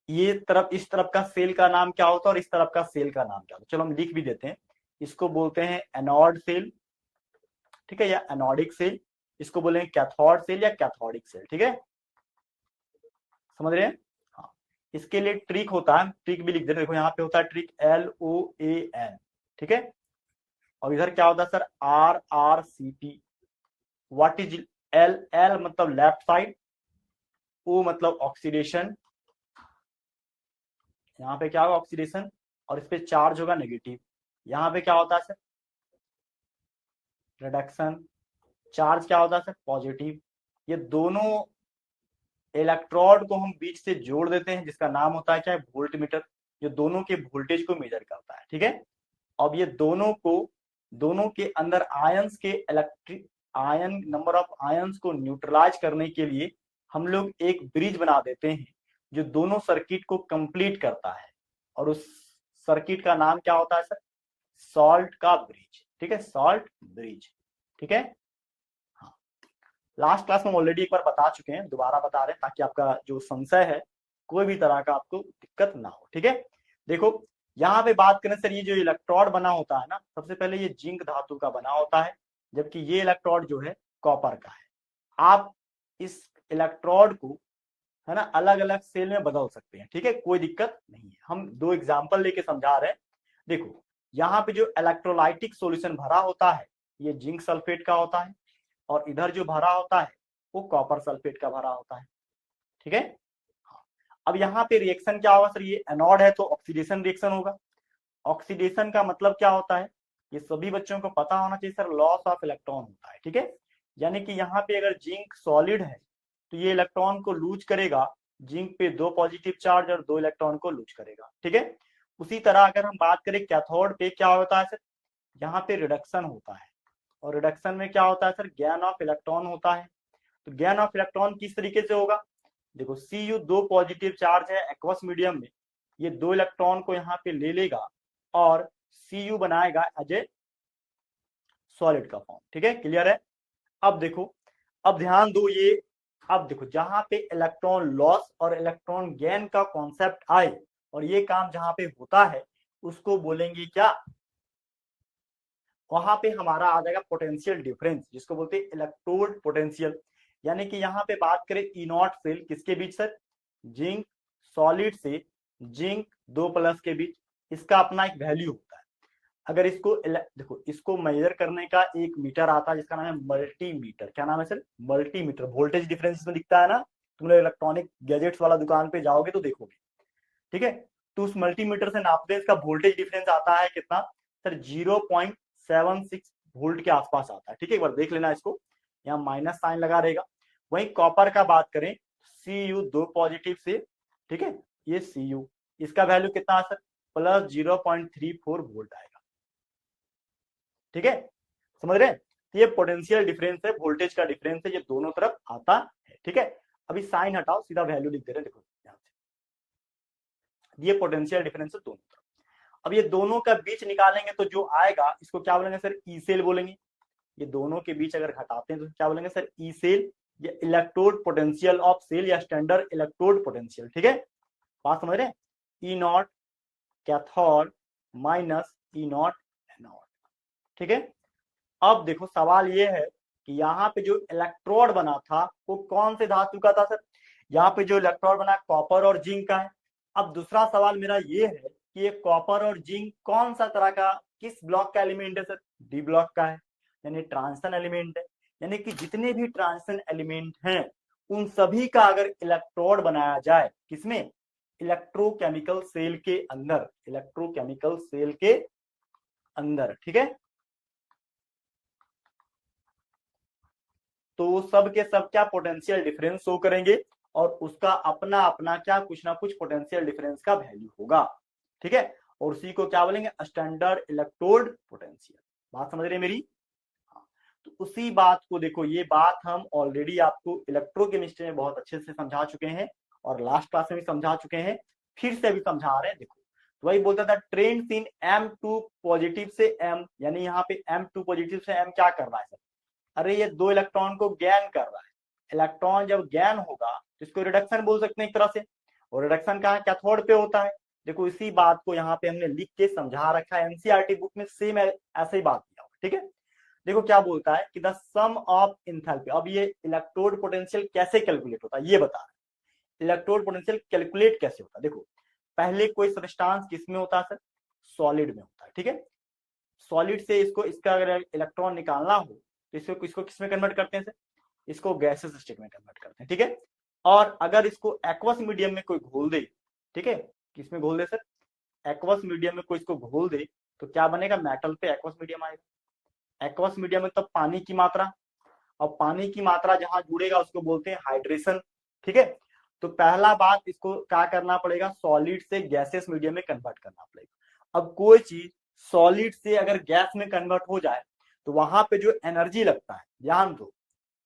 ये तरफ, इस तरफ का सेल का नाम क्या होता है और इस तरफ का सेल का नाम क्या होता है। चलो हम लिख भी देते हैं, इसको बोलते हैं एनोड सेल, ठीक है, या एनोडिक सेल, इसको बोलेंगे कैथोड सेल या कैथोडिक सेल, ठीक है, समझ रहे हैं। हाँ, इसके लिए ट्रिक होता है, ट्रिक भी लिख देते, देखो यहाँ पे होता है ट्रिक LOAN, ठीक है, और इधर क्या होता है sir RRCP। What is L? L मतलब लेफ्ट साइड, ओ मतलब ऑक्सीडेशन, यहाँ पे क्या होगा ऑक्सीडेशन, और इस पे चार्ज होगा नेगेटिव। यहाँ पे क्या होता है सर रिडक्शन, चार्ज क्या होता है सर पॉजिटिव। ये दोनों इलेक्ट्रोड को हम बीच से जोड़ देते हैं, जिसका नाम होता है क्या है वोल्ट मीटर, जो दोनों के वोल्टेज को मेजर करता है, ठीक है। अब ये दोनों के अंदर आयंस के electric ion, number of ions को न्यूट्रलाइज करने के लिए हम लोग एक ब्रिज बना देते हैं जो दोनों सर्किट को कंप्लीट करता है, और उस सर्किट का नाम क्या होता है सर सॉल्ट का ब्रिज, ठीक है, सॉल्ट ब्रिज, ठीक है। हाँ, लास्ट क्लास में ऑलरेडी एक बार बता चुके हैं, दोबारा बता रहे हैं ताकि आपका जो संशय है कोई भी तरह का आपको दिक्कत ना हो, ठीक है। देखो यहाँ पे बात करें सर, ये जो इलेक्ट्रोड बना होता है ना, सबसे पहले ये जिंक धातु का बना होता है, जबकि ये इलेक्ट्रोड जो है कॉपर का है। आप इस इलेक्ट्रोड को है ना अलग अलग सेल में बदल सकते हैं, ठीक है, कोई दिक्कत नहीं है। हम दो एग्जांपल लेके समझा रहे हैं। देखो यहाँ पे जो इलेक्ट्रोलाइटिक सॉल्यूशन भरा होता है ये जिंक सल्फेट का होता है, और इधर जो भरा होता है वो कॉपर सल्फेट का भरा होता है, ठीक है। अब यहाँ पे रिएक्शन क्या होगा सर, ये एनोड है तो ऑक्सीडेशन रिएक्शन होगा। ऑक्सीडेशन का मतलब क्या होता है, ये सभी बच्चों को पता होना चाहिए सर, लॉस ऑफ इलेक्ट्रॉन होता है, ठीक है। यानी कि यहाँ पे अगर जिंक सॉलिड है तो ये इलेक्ट्रॉन को लूज करेगा, जिंक पे 2 पॉजिटिव चार्ज और 2 इलेक्ट्रॉन को लूज करेगा, ठीक है। उसी तरह अगर हम बात करें कैथोड पे क्या होता है सर, यहाँ पे रिडक्शन होता है, और रिडक्शन में क्या होता है सर गेन ऑफ इलेक्ट्रॉन होता है। तो गेन ऑफ इलेक्ट्रॉन किस तरीके से होगा, देखो Cu 2 पॉजिटिव चार्ज है एक्वस मीडियम में, ये 2 इलेक्ट्रॉन को यहाँ पे ले लेगा और Cu बनाएगा एज ए सॉलिड का फॉर्म, ठीक है, क्लियर है। अब देखो, अब ध्यान दो ये, अब देखो जहां पे इलेक्ट्रॉन लॉस और इलेक्ट्रॉन गेन का कॉन्सेप्ट आए और ये काम जहां पे होता है उसको बोलेंगे क्या, वहां पे हमारा आ जाएगा पोटेंशियल डिफरेंस, जिसको बोलते हैं इलेक्ट्रोड पोटेंशियल। यानी कि यहाँ पे बात करें ई नॉट सेल किसके बीच सर, जिंक सॉलिड से जिंक 2+ के बीच, इसका अपना एक वैल्यू होता है। अगर इसको देखो, इसको मेजर करने का एक मीटर आता है जिसका नाम है मल्टीमीटर। क्या नाम है सर मल्टीमीटर। वोल्टेज डिफरेंस इसमें दिखता है ना, तुम लोग इलेक्ट्रॉनिक गैजेट्स वाला दुकान पे जाओगे तो देखोगे, ठीक है। तो उस मल्टीमीटर से नापते हैं, इसका वोल्टेज डिफरेंस आता है कितना सर 0.76 वोल्ट के आसपास आता है, ठीक है। एक बार देख लेना इसको, यहाँ माइनस साइन लगा रहेगा। वहीं कॉपर का बात करें Cu 2 पॉजिटिव से, ठीक है, ये Cu इसका वैल्यू कितना है सर प्लस 0.34 वोल्ट आएगा, ठीक है, समझ रहे हैं। तो ये पोटेंशियल डिफरेंस है, वोल्टेज का डिफरेंस है, ये दोनों तरफ आता है, ठीक है। अभी साइन हटाओ, सीधा वैल्यू लिख दे रहे हैं, देखो यहाँ से ये पोटेंशियल डिफरेंस है दोनों तरफ। अब ये दोनों का बीच निकालेंगे तो जो आएगा इसको क्या बोलेंगे सर ई सेल बोलेंगे। ये दोनों के बीच अगर घटाते हैं तो क्या बोलेंगे सर ई सेल, या इलेक्ट्रोड पोटेंशियल ऑफ सेल या स्टैंडर्ड इलेक्ट्रोड पोटेंशियल, ठीक है, बात समझ रहे हैं। E nought cathode minus E nought anode, ठीक है। अब देखो सवाल ये है कि यहाँ पे जो इलेक्ट्रोड बना था वो कौन से धातु का था सर, यहाँ पे जो इलेक्ट्रोड बना कॉपर और जिंक का है। अब दूसरा सवाल मेरा ये है कि ये कॉपर और जिंक कौन सा तरह का, किस ब्लॉक का एलिमेंट है सर, डी ब्लॉक का है, यानी ट्रांजिशन एलिमेंट है। यानी कि जितने भी ट्रांजिशन एलिमेंट हैं उन सभी का अगर इलेक्ट्रोड बनाया जाए किसमें, इलेक्ट्रोकेमिकल सेल के अंदर, इलेक्ट्रोकेमिकल सेल के अंदर, ठीक है। तो सब के सब क्या पोटेंशियल डिफरेंस शो करेंगे और उसका अपना अपना क्या कुछ ना कुछ पोटेंशियल डिफरेंस का वैल्यू होगा, ठीक है। और उसी को क्या बोलेंगे स्टैंडर्ड इलेक्ट्रोड पोटेंशियल। बात समझ रहे हैं मेरी। तो उसी बात को देखो, ये बात हम ऑलरेडी आपको इलेक्ट्रोकेमिस्ट्री में बहुत अच्छे से समझा चुके हैं और लास्ट क्लास में भी समझा चुके हैं, फिर से भी समझा रहे हैं। देखो तो वही बोलता था ट्रेंड्स इन M2 पॉजिटिव से M, यानी यहाँ पे M2 पॉजिटिव से M क्या कर रहा है सर, अरे ये 2 इलेक्ट्रॉन को गैन कर रहा है। इलेक्ट्रॉन जब गैन होगा तो इसको रिडक्शन बोल सकते हैं एक तरह से, और रिडक्शन कहाँ कैथोड पे होता है। देखो इसी बात को यहाँ पे हमने लिख के समझा रखा है, एनसीईआरटी बुक में सेम ऐसे ही बात किया हुआ, ठीक है। देखो क्या बोलता है कि द सम ऑफ इंथैल्पी, अब ये इलेक्ट्रोड पोटेंशियल कैसे कैलकुलेट होता है ये बता रहा है। इलेक्ट्रोड पोटेंशियल कैलकुलेट कैसे होता है, देखो पहले कोई सब्सटेंस किसमें होता है सर, सॉलिड में होता है, ठीक है। सॉलिड से इसका अगर इलेक्ट्रॉन निकालना हो तो इसको किसमें कन्वर्ट करते हैं सर, इसको गैसेस स्टेट में कन्वर्ट करते हैं, ठीक है। और अगर इसको एक्वस मीडियम में कोई घोल दे, ठीक है, किसमें घोल दे सर, एक्वस मीडियम में कोई इसको घोल दे तो क्या बनेगा, मेटल पे एक्वस मीडियम आएगा। एक्वस मीडियम में तब पानी की मात्रा, और पानी की मात्रा जहां जुड़ेगा उसको बोलते हैं हाइड्रेशन, ठीक है। तो पहला बात इसको क्या करना पड़ेगा, सॉलिड से गैसेस मीडियम में कन्वर्ट करना पड़ेगा। अब कोई चीज सॉलिड से अगर गैस में कन्वर्ट हो जाए तो वहां पे जो एनर्जी लगता है, ध्यान दो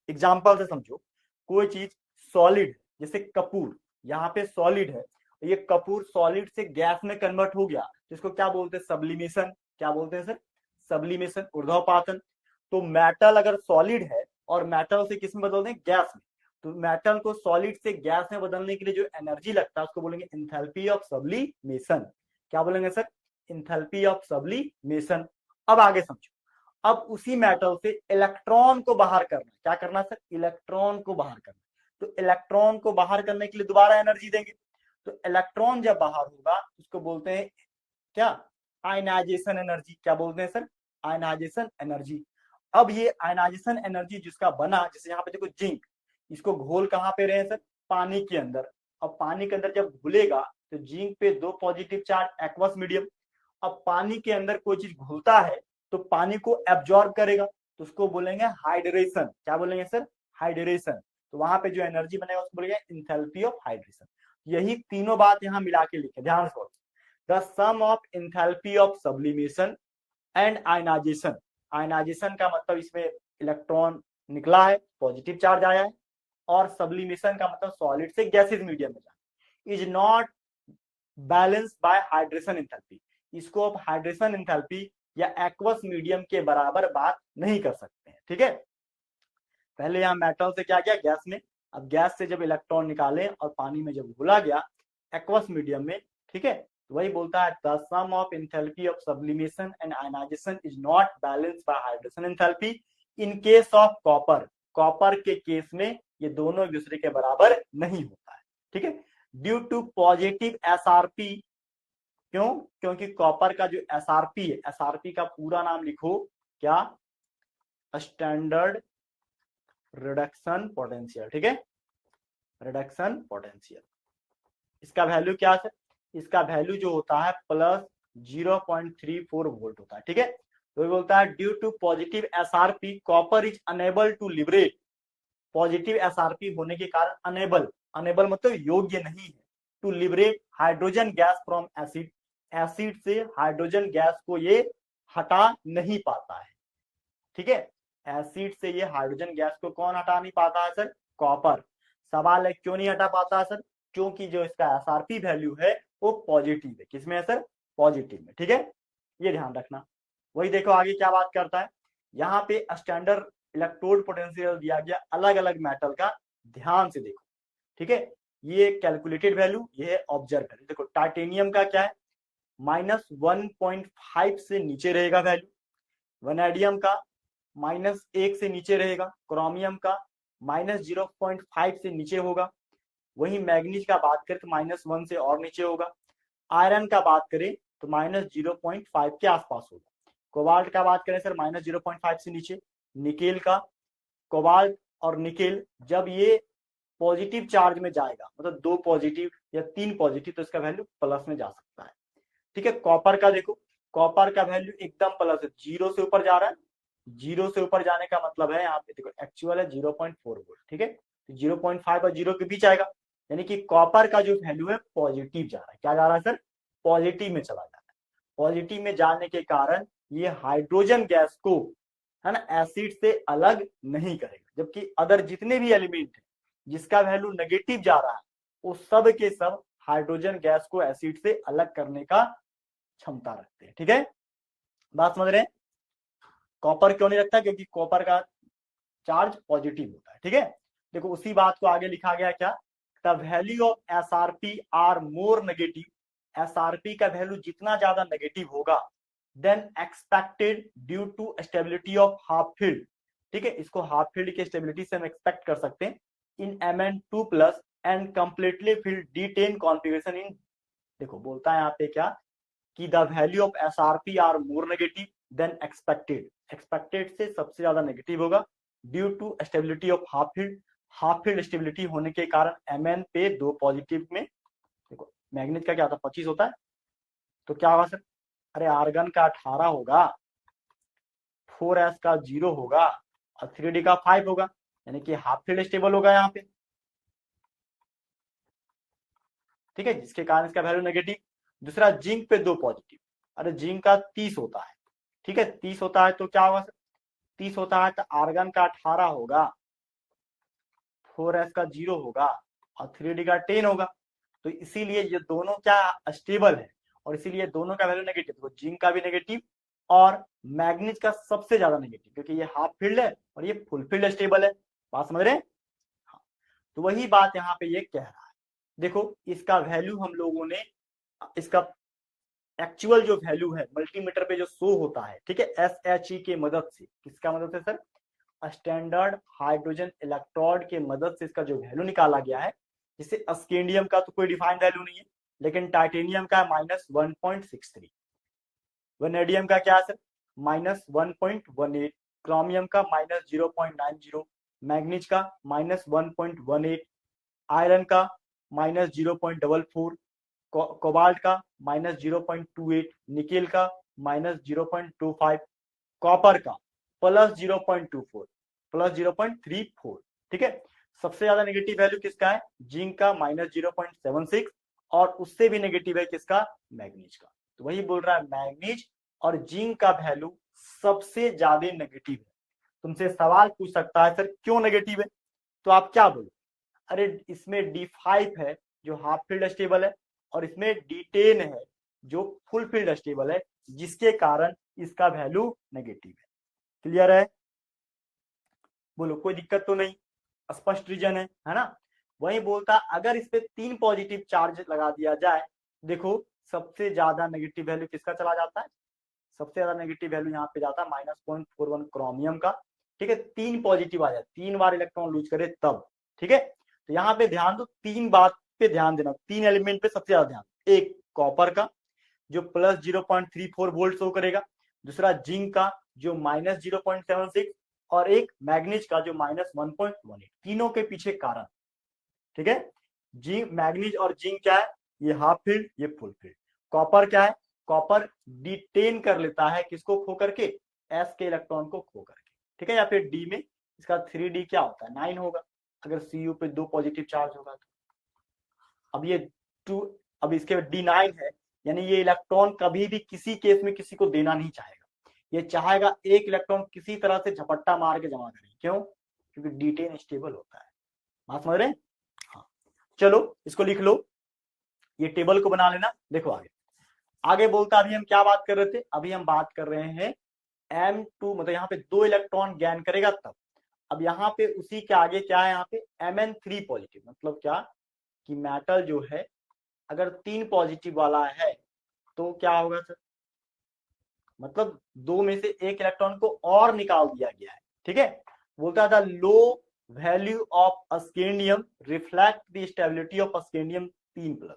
एग्जाम्पल से समझो, कोई चीज सॉलिड जैसे कपूर, यहाँ पे सॉलिड है, ये कपूर सॉलिड से गैस में कन्वर्ट हो गया तो इसको क्या बोलते हैं, सब्लिमेशन। क्या बोलते हैं सर, सब्लिमेशन, ऊर्ध्वपातन। तो मेटल अगर सॉलिड है और मेटल से किस में बदलते हैं, गैस में, तो मेटल को सॉलिड से गैस में बदलने के लिए जो एनर्जी लगता है उसको बोलेंगे इंथैल्पी ऑफ सब्लिमेशन। क्या बोलेंगे सर, इंथैल्पी ऑफ सब्लिमेशन। अब आगे समझो, अब उसी मेटल से इलेक्ट्रॉन को बाहर करना, क्या करना सर, इलेक्ट्रॉन को बाहर करना। तो इलेक्ट्रॉन को बाहर करने के लिए दोबारा एनर्जी देंगे, तो इलेक्ट्रॉन जब बाहर होगा उसको बोलते हैं क्या, आयनाइजेशन एनर्जी। क्या बोलते हैं सर, आयनाइजेशन एनर्जी। अब ये आयनाइजेशन एनर्जी जिसका बना, जैसे यहाँ पे देखो जिंक, इसको घोल कहाँ पे रहे सर, पानी के अंदर। अब पानी के अंदर जब घुलेगा तो जिंक पे 2 पॉजिटिव चार्ज एक्वस मीडियम। अब पानी के अंदर कोई चीज घुलता है तो पानी को एब्जॉर्ब करेगा, तो उसको बोलेंगे हाइड्रेशन। क्या बोलेंगे सर, हाइड्रेशन। तो वहां पे जो एनर्जी बनेगा उसको बोलेंगे इंथैल्पी ऑफ हाइड्रेशन। यही तीनों बात यहाँ मिला के लिखे, ध्यान से। The sum of enthalpy of sublimation and ionisation. Ionisation का मतलब इसमें इलेक्ट्रॉन निकला है, पॉजिटिव चार्ज आया है, और सब्लिमेशन का मतलब सॉलिड से गैसेज मीडियम में जाना, is not balance by hydration enthalpy. इसको आप हाइड्रेशन इंथैल्पी या एक्वस मीडियम के बराबर बात नहीं कर सकते हैं, ठीक है। पहले यहाँ मेटल से क्या किया, गैस में, अब गैस से जब इलेक्ट्रॉन निकाले और पानी में जब घुला गया एक्वस मीडियम में, ठीक है, तो वही बोलता है the sum of enthalpy of sublimation and ionisation is not balance by hydration enthalpy in case of copper. Copper के केस में ये दोनों एक दूसरे के बराबर नहीं होता है, ठीक है, ड्यू टू पॉजिटिव एसआरपी। क्यों, क्योंकि कॉपर का जो एसआरपी है, एसआरपी का पूरा नाम लिखो क्या, स्टैंडर्ड रिडक्शन पोटेंशियल, ठीक है, रिडक्शन पोटेंशियल। इसका वैल्यू क्या है, इसका वैल्यू जो होता है प्लस 0.34 वोल्ट होता है, ठीक है। तो ये बोलता है due to positive SRP copper is unable to liberate. Positive SRP होने के कारण अनेबल, अनेबल मतलब योग्य नहीं है, to liberate hydrogen gas from acid. Acid से हाइड्रोजन गैस को ये हटा नहीं पाता है, ठीक है। एसिड से ये हाइड्रोजन गैस को कौन हटा नहीं पाता है सर, कॉपर। सवाल है क्यों नहीं हटा पाता है सर, क्योंकि जो इसका एसआरपी वैल्यू है वो पॉजिटिव है। किसमें है सर, पॉजिटिव में, ठीक है, ये ध्यान रखना। वही देखो आगे क्या बात करता है, यहाँ पे स्टैंडर्ड इलेक्ट्रोड पोटेंशियल दिया गया अलग अलग मेटल का, ध्यान से देखो, ठीक है। ये कैलकुलेटेड वैल्यू, ये है ऑब्जर्व वैल्यू। देखो टाइटेनियम का क्या है, -1.5 से नीचे रहेगा वैल्यू, वैनेडियम का -1 से नीचे रहेगा, क्रोमियम का -0.5 से नीचे होगा, वही मैग्नीज का बात करें तो -1 से और नीचे होगा, आयरन का बात करें तो -0.5 के आसपास होगा, कोबाल्ट का बात करें सर -0.5 से नीचे, निकेल का, कोबाल्ट और निकेल जब ये पॉजिटिव चार्ज में जाएगा, मतलब 2 पॉजिटिव या 3 पॉजिटिव, तो इसका वैल्यू प्लस में जा सकता है, ठीक है। कॉपर का देखो, कॉपर का वैल्यू एकदम प्लस है, 0 से ऊपर जा रहा है, 0 से ऊपर जाने का मतलब है यहाँ पे देखो एक्चुअल है 0.4 वोल्ट, ठीक है, तो 0.5 और 0 के बीच आएगा, यानी कि कॉपर का जो वैल्यू है पॉजिटिव जा रहा है। क्या जा रहा है सर, पॉजिटिव में चला जा रहा है। पॉजिटिव में जाने के कारण ये हाइड्रोजन गैस को, है ना, एसिड से अलग नहीं करेगा, जबकि अदर जितने भी एलिमेंट है जिसका वैल्यू नेगेटिव जा रहा है वो सब के सब हाइड्रोजन गैस को एसिड से अलग करने का क्षमता रखते हैं, ठीक है, बात समझ रहे हैं। कॉपर क्यों नहीं रखता, क्योंकि कॉपर का चार्ज पॉजिटिव होता है। ठीक है, देखो उसी बात को आगे लिखा गया क्या, the value of SRP are more negative, SRP का वैल्यू जितना ज्यादा नेगेटिव होगा then expected due to stability of half filled. ठीक है, इसको हाफ फील्ड की स्टेबिलिटी से हम एक्सपेक्ट कर सकते हैं in Mn2 plus and completely filled D10 configuration in, देखो बोलता है यहाँ पे क्या कि the value of SRP are more negative than expected, expected से सबसे ज्यादा नेगेटिव होगा due to stability of half filled, half filled stability होने के कारण Mn पे 2 पॉजिटिव में, देखो मैग्नेट का क्या होता है 25 होता है, तो क्या होगा सर, अरे आर्गन का 18 होगा, 4s का 0 होगा और 3d का 5 होगा, यानी कि हाफ फील्ड स्टेबल होगा यहाँ पे। ठीक है, जिसके कारण इसका वैल्यू नेगेटिव। दूसरा जिंक पे 2 पॉजिटिव, अरे जिंक का 30 होता है। ठीक है, 30 होता है तो क्या होगा सर, 30 होता है तो आर्गन का 18 होगा, 4s का 0 होगा और 3d का 10 होगा, तो इसीलिए ये दोनों क्या स्टेबल है और इसीलिए दोनों का वैल्यू नेगेटिव, तो जिंक का भी नेगेटिव और मैग्नीज का सबसे ज्यादा नेगेटिव, क्योंकि ये हाफ फील्ड है और ये फुल फील्ड स्टेबल है। बात समझ रहे हैं? हाँ, तो वही बात यहाँ पे ये कह रहा है। देखो इसका वैल्यू हम लोगों ने, इसका एक्चुअल जो वैल्यू है मल्टीमीटर पे जो शो होता है, ठीक है, SHE के मदद से, किसका मदद से सर, स्टैंडर्ड हाइड्रोजन इलेक्ट्रोड के मदद से इसका जो वैल्यू निकाला गया है, जिसे स्कैंडियम का तो कोई डिफाइंड वैल्यू नहीं है, लेकिन टाइटेनियम का -1.63, वेनेडियम का क्या है सर -1.18, क्रोमियम का -0.90, मैग्नीज का -1.18, आयरन का -0.44, कोबाल्ट का -0.28, निकेल का -0.25, कॉपर का +0.24, +0.34। ठीक है, सबसे ज्यादा नेगेटिव वैल्यू किसका है, जिंक का -0.76 और उससे भी नेगेटिव है किसका, मैग्नीज का। तो वही बोल रहा है मैग्नीज और जिंक का वैल्यू सबसे ज्यादा नेगेटिव है। तुमसे सवाल पूछ सकता है सर क्यों नेगेटिव है, तो आप क्या बोलो, अरे इसमें D5 है जो हाफ फील्ड स्टेबल है और इसमें D10 है जो फुल फील्ड स्टेबल है, जिसके कारण इसका वैल्यू नेगेटिव है। क्लियर है, बोलो कोई दिक्कत तो नहीं, स्पष्ट रीजन है ना। वही बोलता अगर इस पे 3 पॉजिटिव चार्ज लगा दिया जाए, देखो सबसे ज्यादा नेगेटिव वैल्यू किसका चला जाता है, सबसे ज्यादा नेगेटिव वैल्यू यहाँ पे जाता है -0.41 क्रोमियम का। ठीक है, 3 पॉजिटिव आ जाए, 3 बार इलेक्ट्रॉन लूज करे तब। ठीक है, तो यहाँ पे ध्यान दो, 3 बात पे ध्यान देना, 3 एलिमेंट पे सबसे ज्यादा ध्यान, एक कॉपर का जो +0.34 वोल्ट शो करेगा, दूसरा जिंक का जो -0.76 और एक मैग्नीज का जो -1.18, तीनों के पीछे कारण। ठीक है, जिंक, मैग्नीज और जिंक क्या है, ये हाफ फील्ड ये फुल फील्ड। कॉपर क्या है, कॉपर D10 कर लेता है किसको खो करके, S के इलेक्ट्रॉन को खो करके। ठीक है, या फिर D में इसका 3D क्या होता है 9 होगा, अगर Cu पे 2 पॉजिटिव चार्ज होगा तो। अब ये 2, अब इसके D9 है, यानी ये इलेक्ट्रॉन कभी भी किसी केस में किसी को देना नहीं चाहेगा, ये चाहेगा एक इलेक्ट्रॉन किसी तरह से झपट्टा मार के जमा करे। क्यों, क्योंकि D10 स्टेबल होता है। बात समझ रहे हैं? हाँ, चलो इसको लिख लो, ये टेबल को बना लेना। देखो आगे आगे बोलता, अभी हम क्या बात कर रहे थे, अभी हम बात कर रहे हैं M2, मतलब यहाँ पे 2 इलेक्ट्रॉन गैन करेगा तब। अब यहाँ पे उसी के आगे क्या है, यहाँ पे Mn3 पॉजिटिव, मतलब क्या कि मेटल जो है अगर 3 पॉजिटिव वाला है तो क्या होगा सर, मतलब 2 में से 1 इलेक्ट्रॉन को और निकाल दिया गया है। ठीक है, बोलता था लो value of scandium reflect the stability of scandium 3+।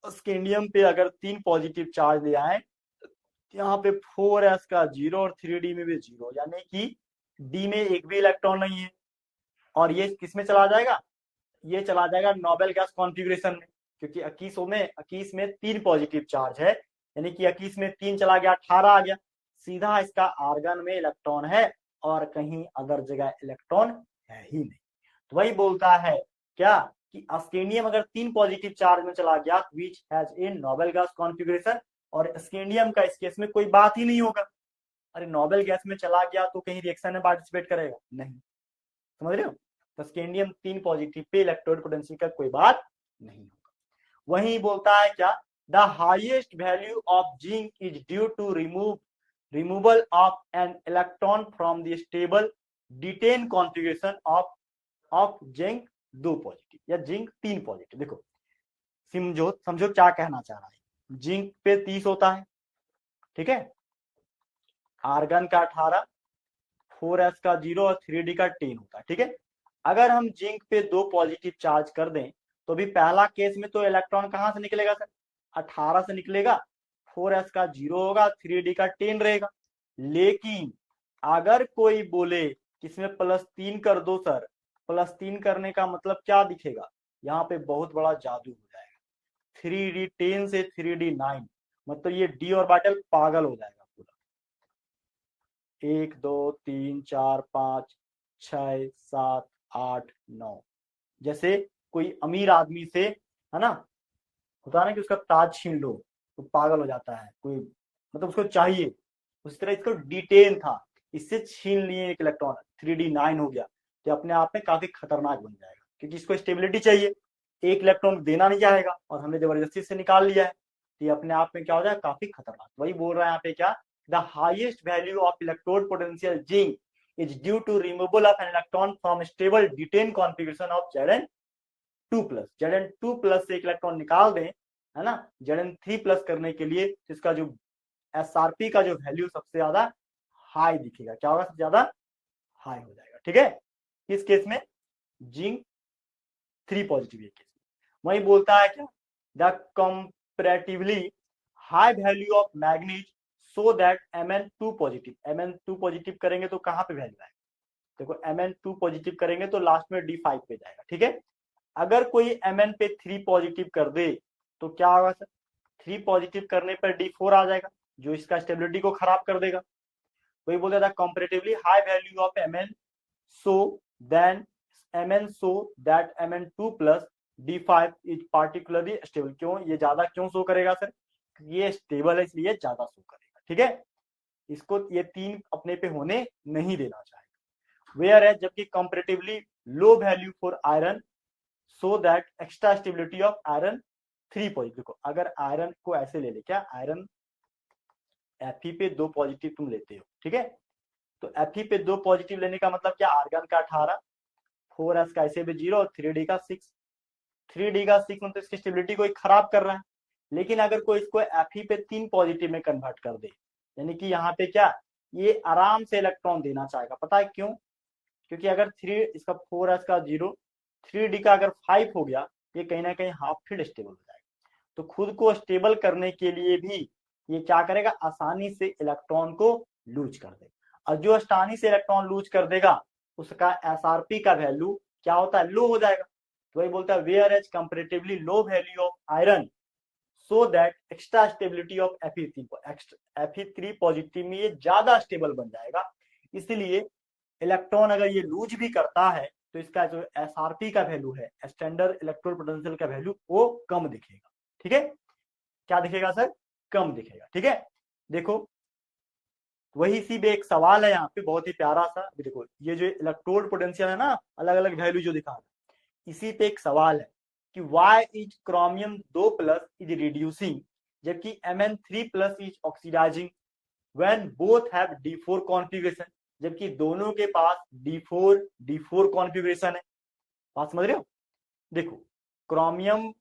Scandium पे अगर 3 पॉजिटिव चार्ज ले आए, यहाँ पे 4s का 0 और 3d में भी 0, यानी कि d में एक भी इलेक्ट्रॉन नहीं है, और ये किस में चला जाएगा, ये चला जाएगा नोबेल गैस कॉन्फ़िगरेशन में, क्योंकि 21 में 3 पॉजिटिव चार्ज है, यानी कि 21 में 3 चला गया 18 आ गया, सीधा इसका आर्गन में इलेक्ट्रॉन है और कहीं अदर जगह इलेक्ट्रॉन है ही नहीं। तो वही बोलता है क्या कि स्कैंडियम अगर 3 पॉजिटिव चार्ज में चला गया which has a noble gas configuration, और स्कैंडियम का इस केस में कोई बात ही नहीं होगा, अरे नोबेल गैस में चला गया तो कहीं रिएक्शन में पार्टिसिपेट करेगा नहीं, समझ रहे हो, तो स्कैंडियम 3 पॉजिटिव पे इलेक्ट्रोड पोटेंशियल का कोई बात नहीं होगा। वही बोलता है क्या, the highest value of zinc is due to removal of an electron from the stable d ten configuration of zinc 2 positive या जिंक 3 पॉजिटिव। देखो समझो समझो क्या कहना चाह रहा है। जिंक पे 30 होता है, ठीक है, आर्गन का 18, 4s का 0 और 3d का 10 होता है, ठीक है। अगर हम जिंक पे 2 पॉजिटिव चार्ज कर दें तो भी पहला केस में तो इलेक्ट्रॉन कहां से निकलेगा सर, 18 से निकलेगा, 4s का 0 होगा, 3d का 10 रहेगा। लेकिन अगर कोई बोले कि इसमें +3 कर दो सर, +3 करने का मतलब क्या दिखेगा, यहाँ पे बहुत बड़ा जादू हो जाएगा। 3d10 से 3d9 मतलब ये डी ऑर्बिटल पागल हो जाएगा पूरा। 1 2 3 4 5 6 7 8 9, जैसे कोई अमीर आदमी से, है ना, होता है ना कि उसका ताज छीन लो तो पागल हो जाता है कोई, मतलब उसको चाहिए, उसी तरह इसको D10 था, इससे छीन लिए एक इलेक्ट्रॉन, 3d9 हो गया, तो अपने आप में काफी खतरनाक बन जाएगा, क्योंकि इसको स्टेबिलिटी चाहिए, एक इलेक्ट्रॉन देना नहीं चाहेगा और हमने जबरदस्ती से निकाल लिया है, तो ये अपने आप में क्या हो जाएगा, काफी खतरनाक। वही बोल रहा है यहाँ पे क्या, the highest value of electrode potential zinc is due to removal of an electron from stable D10 configuration of Zn2+। Zn2+ से एक इलेक्ट्रॉन निकाल दें, है ना, Zn3+ करने के लिए इसका जो SRP का जो वैल्यू सबसे ज्यादा हाई दिखेगा, क्या होगा, सबसे ज्यादा हाई हो जाएगा, ठीक है। इस केस में जिंक 3 पॉजिटिव है केस में। वही बोलता है क्या, the comparatively high value of manganese so that Mn2 positive, Mn2 positive करेंगे तो कहां पे वैल्यू आएगा, देखो Mn2 पॉजिटिव करेंगे तो लास्ट में D5 पे जाएगा, ठीक है। अगर कोई Mn पे 3 पॉजिटिव कर दे तो क्या होगा सर, 3 पॉजिटिव करने पर D4 आ जाएगा जो इसका स्टेबिलिटी को खराब कर देगा। वही बोल रहा था comparatively high value of Mn so then Mn so that Mn2+ D5 is particularly stable. क्यों ये ज्यादा क्यों शो करेगा सर, ये स्टेबल है इसलिए ज्यादा शो करेगा, ठीक है। इसको ये 3 अपने पे होने नहीं देना चाहेगा। वेयर है जबकि comparatively low value for iron so that extra stability of iron 3 positive. देखो अगर आयरन को ऐसे ले ले, क्या आयरन Fe पे 2 पॉजिटिव तुम लेते हो, ठीक है, तो Fe पे 2 पॉजिटिव लेने का मतलब क्या, आर्गन का 18, 4s का ऐसे भी 0 और 3d का 6, 3d का 6 मतलब इसकी स्टेबिलिटी को खराब कर रहा है। लेकिन अगर कोई इसको Fe पे 3 पॉजिटिव में कन्वर्ट कर दे, यानी कि यहाँ पे क्या, ये आराम से इलेक्ट्रॉन देना चाहेगा, पता है क्यों, क्योंकि अगर 3 इसका 4s का 0, 3d का अगर 5 हो गया, ये कहीं ना कहीं हाफ फील्ड स्टेबल हो जाएगा, तो खुद को स्टेबल करने के लिए भी ये क्या करेगा, आसानी से इलेक्ट्रॉन को लूज कर देगा, और जो आसानी से इलेक्ट्रॉन लूज कर देगा उसका SRP का वैल्यू क्या होता है, लो हो जाएगा। तो वही बोलता है where as comparatively low value of iron so that extra stability of Fe3 positive में ये ज्यादा स्टेबल बन जाएगा, इसलिए इलेक्ट्रॉन अगर ये लूज भी करता है तो इसका जो SRP का वैल्यू है, स्टैंडर्ड इलेक्ट्रोड पोटेंशियल का वैल्यू, वो कम दिखेगा, ठीक है, क्या दिखेगा सर, कम दिखेगा, ठीक है। देखो वही सी भी एक सवाल है यहाँ पे बहुत ही प्यारा सा, देखो ये जो इलेक्ट्रोड पोटेंशियल है ना, अलग अलग वैल्यू जो दिखा, इसी पे एक सवाल है कि why is chromium 2+ is reducing जबकि Mn3+ is oxidising when both have D4 configuration, जबकि दोनों के पास D4 कॉन्फ़िगरेशन है। बात समझ रहे हो, देखो क्रोमियम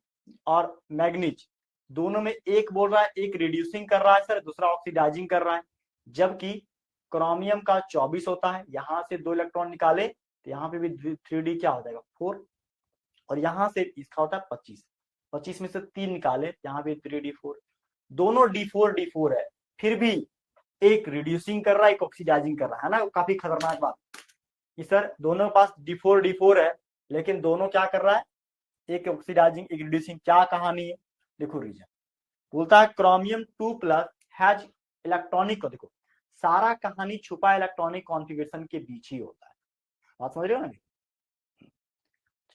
और मैग्नीज दोनों में एक बोल रहा है एक रिड्यूसिंग कर रहा है सर, दूसरा ऑक्सीडाइजिंग कर रहा है, जबकि क्रोमियम का 24 होता है, यहां से 2 इलेक्ट्रॉन निकाले तो यहाँ पे भी 3d क्या हो जाएगा 4, और यहां से इसका होता है 25, 25 में से 3 निकाले यहाँ पे 3d4, दोनों D4 है, फिर भी एक रिड्यूसिंग कर रहा है एक ऑक्सीडाइजिंग कर रहा है ना, काफी खतरनाक बात कि सर दोनों के पास D4 है लेकिन दोनों क्या कर रहा है, एक ऑक्सीडाइजिंग एक रिड्यूसिंग, क्या कहानी है, देखो रीजन बोलता है क्रोमियम 2+ हैज इलेक्ट्रॉनिक को, देखो सारा कहानी छुपा इलेक्ट्रॉनिक कॉन्फ़िगरेशन के बीच ही होता है, बात समझ रहे हो ना।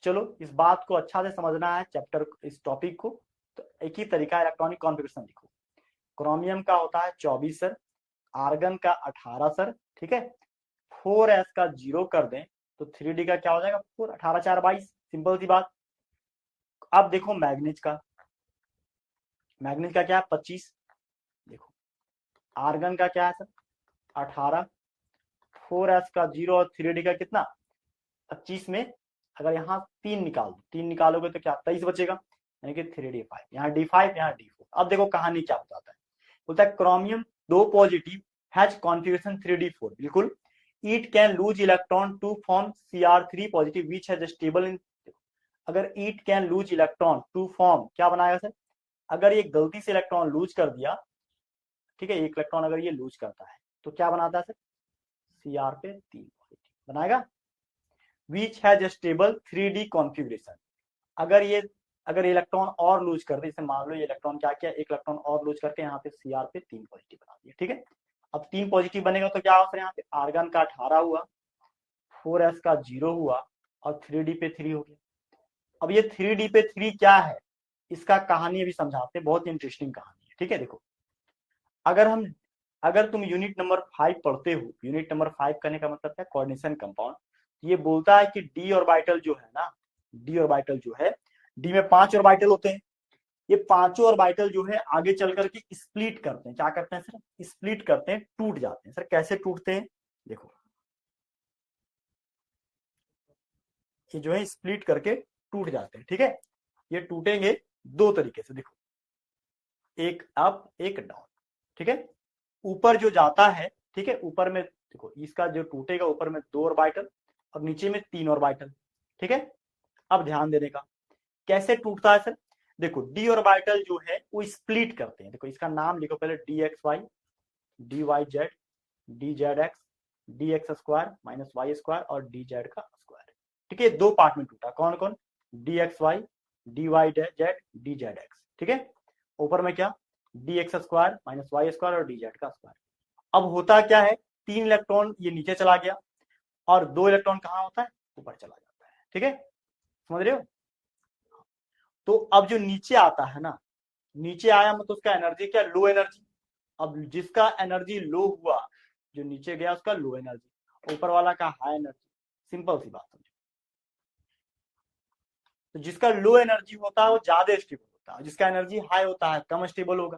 चलो इस बात को अच्छा से समझना है चैप्टर इस टॉपिक को, तो एक ही तरीका इलेक्ट्रॉनिक कॉन्फ़िगरेशन लिखो, क्रोमियम का होता है 24 सर, आर्गन का 18 सर, ठीक है, 4s का 0 कर दें तो 3d का क्या हो जाएगा 4, 18 4 22, सिंपल सी बात। अब देखो मैग्नीज का क्या है 25, देखो आर्गन का क्या है सर 18, 4s का 0 और 3d का कितना 25 में अगर यहाँ 3 निकाल दो, 3 निकालोगे तो क्या 23 बचेगा, यानी कि 3d5, यहाँ d5 यहाँ d4। अब देखो कहानी क्या बताता है, बोलता है chromium 2 positive has configuration 3d4, बिल्कुल। It can lose electron to form Cr3 positive which has stable in, अगर it can lose electron to form क्या बनाएगा सर, अगर ये गलती से इलेक्ट्रॉन लूज कर दिया, ठीक है, एक इलेक्ट्रॉन अगर ये लूज करता है तो क्या बनाता है सर, Cr पे 3 पॉजिटिव बनाएगा, विच हैज स्टेबल 3d कॉन्फिगरेशन। अगर इलेक्ट्रॉन और लूज कर दे, जैसे मान लो ये इलेक्ट्रॉन क्या किया, एक इलेक्ट्रॉन और लूज करके यहाँ पे Cr पे 3 पॉजिटिव बना दिया, ठीक है। अब 3 पॉजिटिव बनेगा तो क्या होगा, यहाँ पे आर्गन का 18 हुआ, 4s का 0 हुआ और 3d पे 3 हो गया। अब ये 3d पे 3 क्या है, इसका कहानी अभी समझाते हैं, बहुत इंटरेस्टिंग कहानी है, ठीक है। देखो अगर तुम यूनिट नंबर 5 पढ़ते हो, यूनिट नंबर 5 करने का मतलब क्या, कोऑर्डिनेशन कंपाउंड, ये बोलता है कि डी ऑर्बिटल जो है ना, डी ऑर्बिटल जो है, डी में 5 ऑर्बिटल होते हैं, ये पांचों ऑर्बिटल जो है आगे चल करके स्प्लिट करते हैं, क्या करते हैं सर, स्प्लिट करते हैं, टूट जाते हैं। सर कैसे टूटते हैं, देखो ये जो है स्प्लिट करके टूट जाते हैं, ठीक है। ये टूटेंगे 2 तरीके से, देखो एक अप एक डाउन, ठीक है। ऊपर जो जाता है, ठीक है, ऊपर में देखो इसका जो टूटेगा, ऊपर में 2 ऑर्बिटल और नीचे में 3 ऑर्बिटल, ठीक है। अब ध्यान देने का, कैसे टूटता है सर, देखो डी ऑर्बिटल जो है वो स्प्लिट करते हैं, देखो इसका नाम लिखो पहले, D X Y, D Y Z, D Z X, D X square minus Y square और डी जेड का स्क्वायर, ठीक है। 2 पार्ट में टूटा, कौन कौन, D X Y, D Y Z, D Z X, ठीक है। ऊपर में क्या, D X square minus Y square और डी जेड का स्क्वायर। अब होता क्या है, 3 इलेक्ट्रॉन ये नीचे चला गया और 2 इलेक्ट्रॉन कहाँ होता है, ऊपर चला जाता है, ठीक है, समझ रहे हो। तो अब जो नीचे आता है ना, नीचे आया मतलब उसका एनर्जी क्या, लो एनर्जी। अब जिसका एनर्जी लो हुआ, जो नीचे गया उसका लो एनर्जी, ऊपर वाला का हाई एनर्जी, सिंपल सी बात समझो। तो जिसका लो एनर्जी होता है वो ज्यादा स्टेबल होता है, जिसका एनर्जी हाई होता है कम स्टेबल होगा।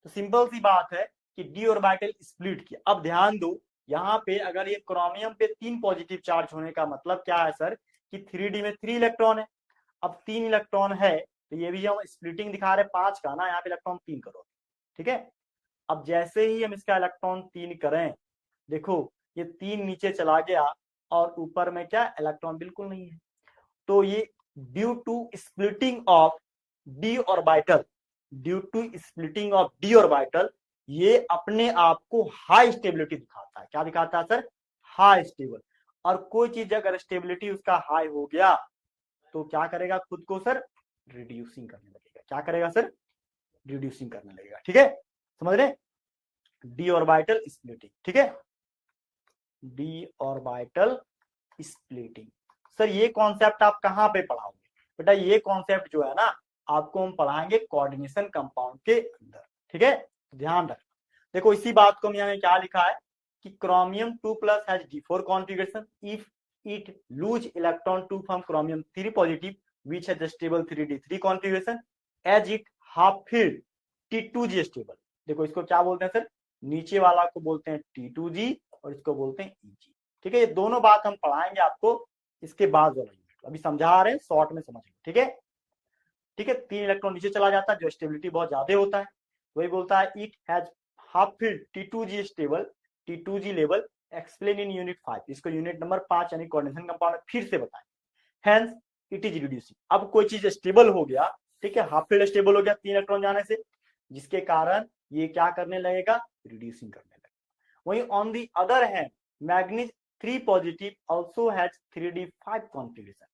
तो सिंपल सी बात है कि डी ऑर्बिटल स्प्लिट किया। अब ध्यान दो, यहाँ पे अगर ये क्रोमियम पे 3 पॉजिटिव चार्ज होने का मतलब क्या है सर, कि 3d में 3 इलेक्ट्रॉन है। अब 3 इलेक्ट्रॉन है तो ये भी हम स्प्लिटिंग दिखा रहे 5 का ना, यहाँ पे इलेक्ट्रॉन 3 करोगे, ठीक है। अब जैसे ही हम इसका इलेक्ट्रॉन 3 करें, देखो ये 3 नीचे चला गया और ऊपर में क्या, इलेक्ट्रॉन बिल्कुल नहीं है। तो ये due to splitting of D orbital, due to splitting of D orbital, ये अपने आप को हाई स्टेबिलिटी दिखाता है। क्या दिखाता है सर, हाई स्टेबल। और कोई चीज अगर स्टेबिलिटी उसका हाई हो गया तो क्या करेगा, खुद को सर रिड्यूसिंग करने लगेगा। क्या करेगा सर, रिड्यूसिंग करने लगेगा, ठीक है, समझ रहे, डी ऑर्बिटल स्प्लिटिंग, ठीक है, डी ऑर्बिटल स्प्लिटिंग। सर ये कॉन्सेप्ट आप कहाँ पे पढ़ाओगे, बेटा ये कॉन्सेप्ट जो है ना आपको हम पढ़ाएंगे कोऑर्डिनेशन कंपाउंड के अंदर, ठीक है, ध्यान रखना। देखो इसी बात को यहाँ क्या लिखा है कि chromium 2 plus has D4 configuration if it lose electron to from chromium 3 positive which has stable 3d3 configuration as it half filled T2G stable. देखो इसको क्या बोलते हैं सर, नीचे वाला को बोलते हैं T2G और इसको बोलते हैं EG, ठीक है। ये दोनों बात हम पढ़ाएंगे आपको इसके बाद वाला यूनिट, अभी समझा रहे हैं शॉर्ट में समझिए, ठीक है, ठीक है। 3 इलेक्ट्रॉन नीचे चला जाता है जो स्टेबिलिटी बहुत ज्यादा होता है, वही बोलता है it has half filled T2G stable, T2G level explain in unit 5। इसको यूनिट नंबर 5 यानी कोऑर्डिनेशन कंपाउंड फिर से बताएं। Hence it is reducing. अब कोई चीज स्टेबल हो गया, ठीक है, हाफ फील्ड स्टेबल हो गया 3 इलेक्ट्रॉन जाने से, जिसके कारण ये क्या करने लगेगा, रिड्यूसिंग करने लगेगा। वहीं on the other hand manganese 3 positive also has 3d5 configuration.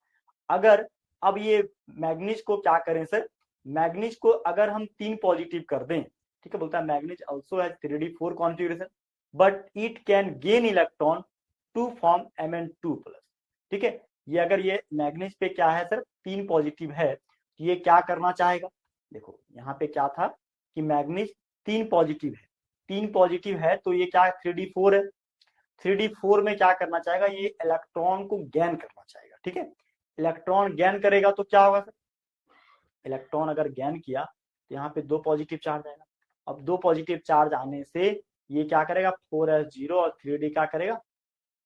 अगर अब ये मैग्नीज को क्या करें सर, मैग्नीज को अगर हम 3 पॉजिटिव कर दें, ठीक है, बोलता है manganese also has 3d4 configuration but it can gain electron to form Mn2 plus, ठीक है। ये अगर ये मैग्नीज पे क्या है सर 3 पॉजिटिव है तो ये क्या करना चाहेगा, देखो यहाँ पे क्या था कि मैग्नीज 3 पॉजिटिव है, 3 पॉजिटिव है तो ये क्या 3d4 है, 3d4 में क्या करना चाहेगा, ये इलेक्ट्रॉन को गेन करना चाहेगा, ठीक है। इलेक्ट्रॉन गेन करेगा तो क्या होगा सर, इलेक्ट्रॉन अगर गेन किया तो यहाँ पे 2 पॉजिटिव चार्ज आएगा। अब 2 पॉजिटिव चार्ज आने से ये क्या करेगा 4s0 और 3d क्या करेगा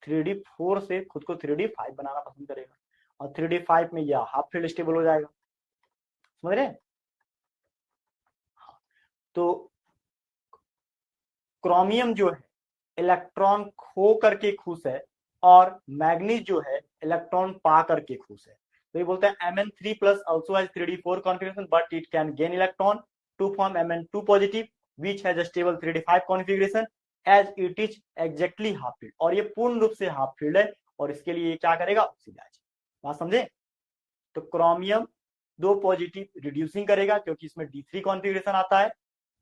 3D4 से खुद को 3D5 बनाना पसंद करेगा, और 3D5 में यह हाफ फील्ड स्टेबल हो जाएगा। समझ रहे हैं? तो क्रोमियम जो है इलेक्ट्रॉन खो करके खुश है, और मैग्नीज जो है इलेक्ट्रॉन पा करके खुश है। तो ये बोलते हैं Mn3 plus also has 3D4 configuration but it can gain electron to form Mn2 positive which has a stable 3D5 configuration as it is exactly half filled. और ये पूर्ण रूप से हाफ फील्ड है, और इसके लिए क्या करेगा, ऑक्सीडाइज। बात समझे? तो क्रोमियम 2 पॉजिटिव रिड्यूसिंग करेगा क्योंकि इसमें D3 कॉन्फिगरेशन आता है।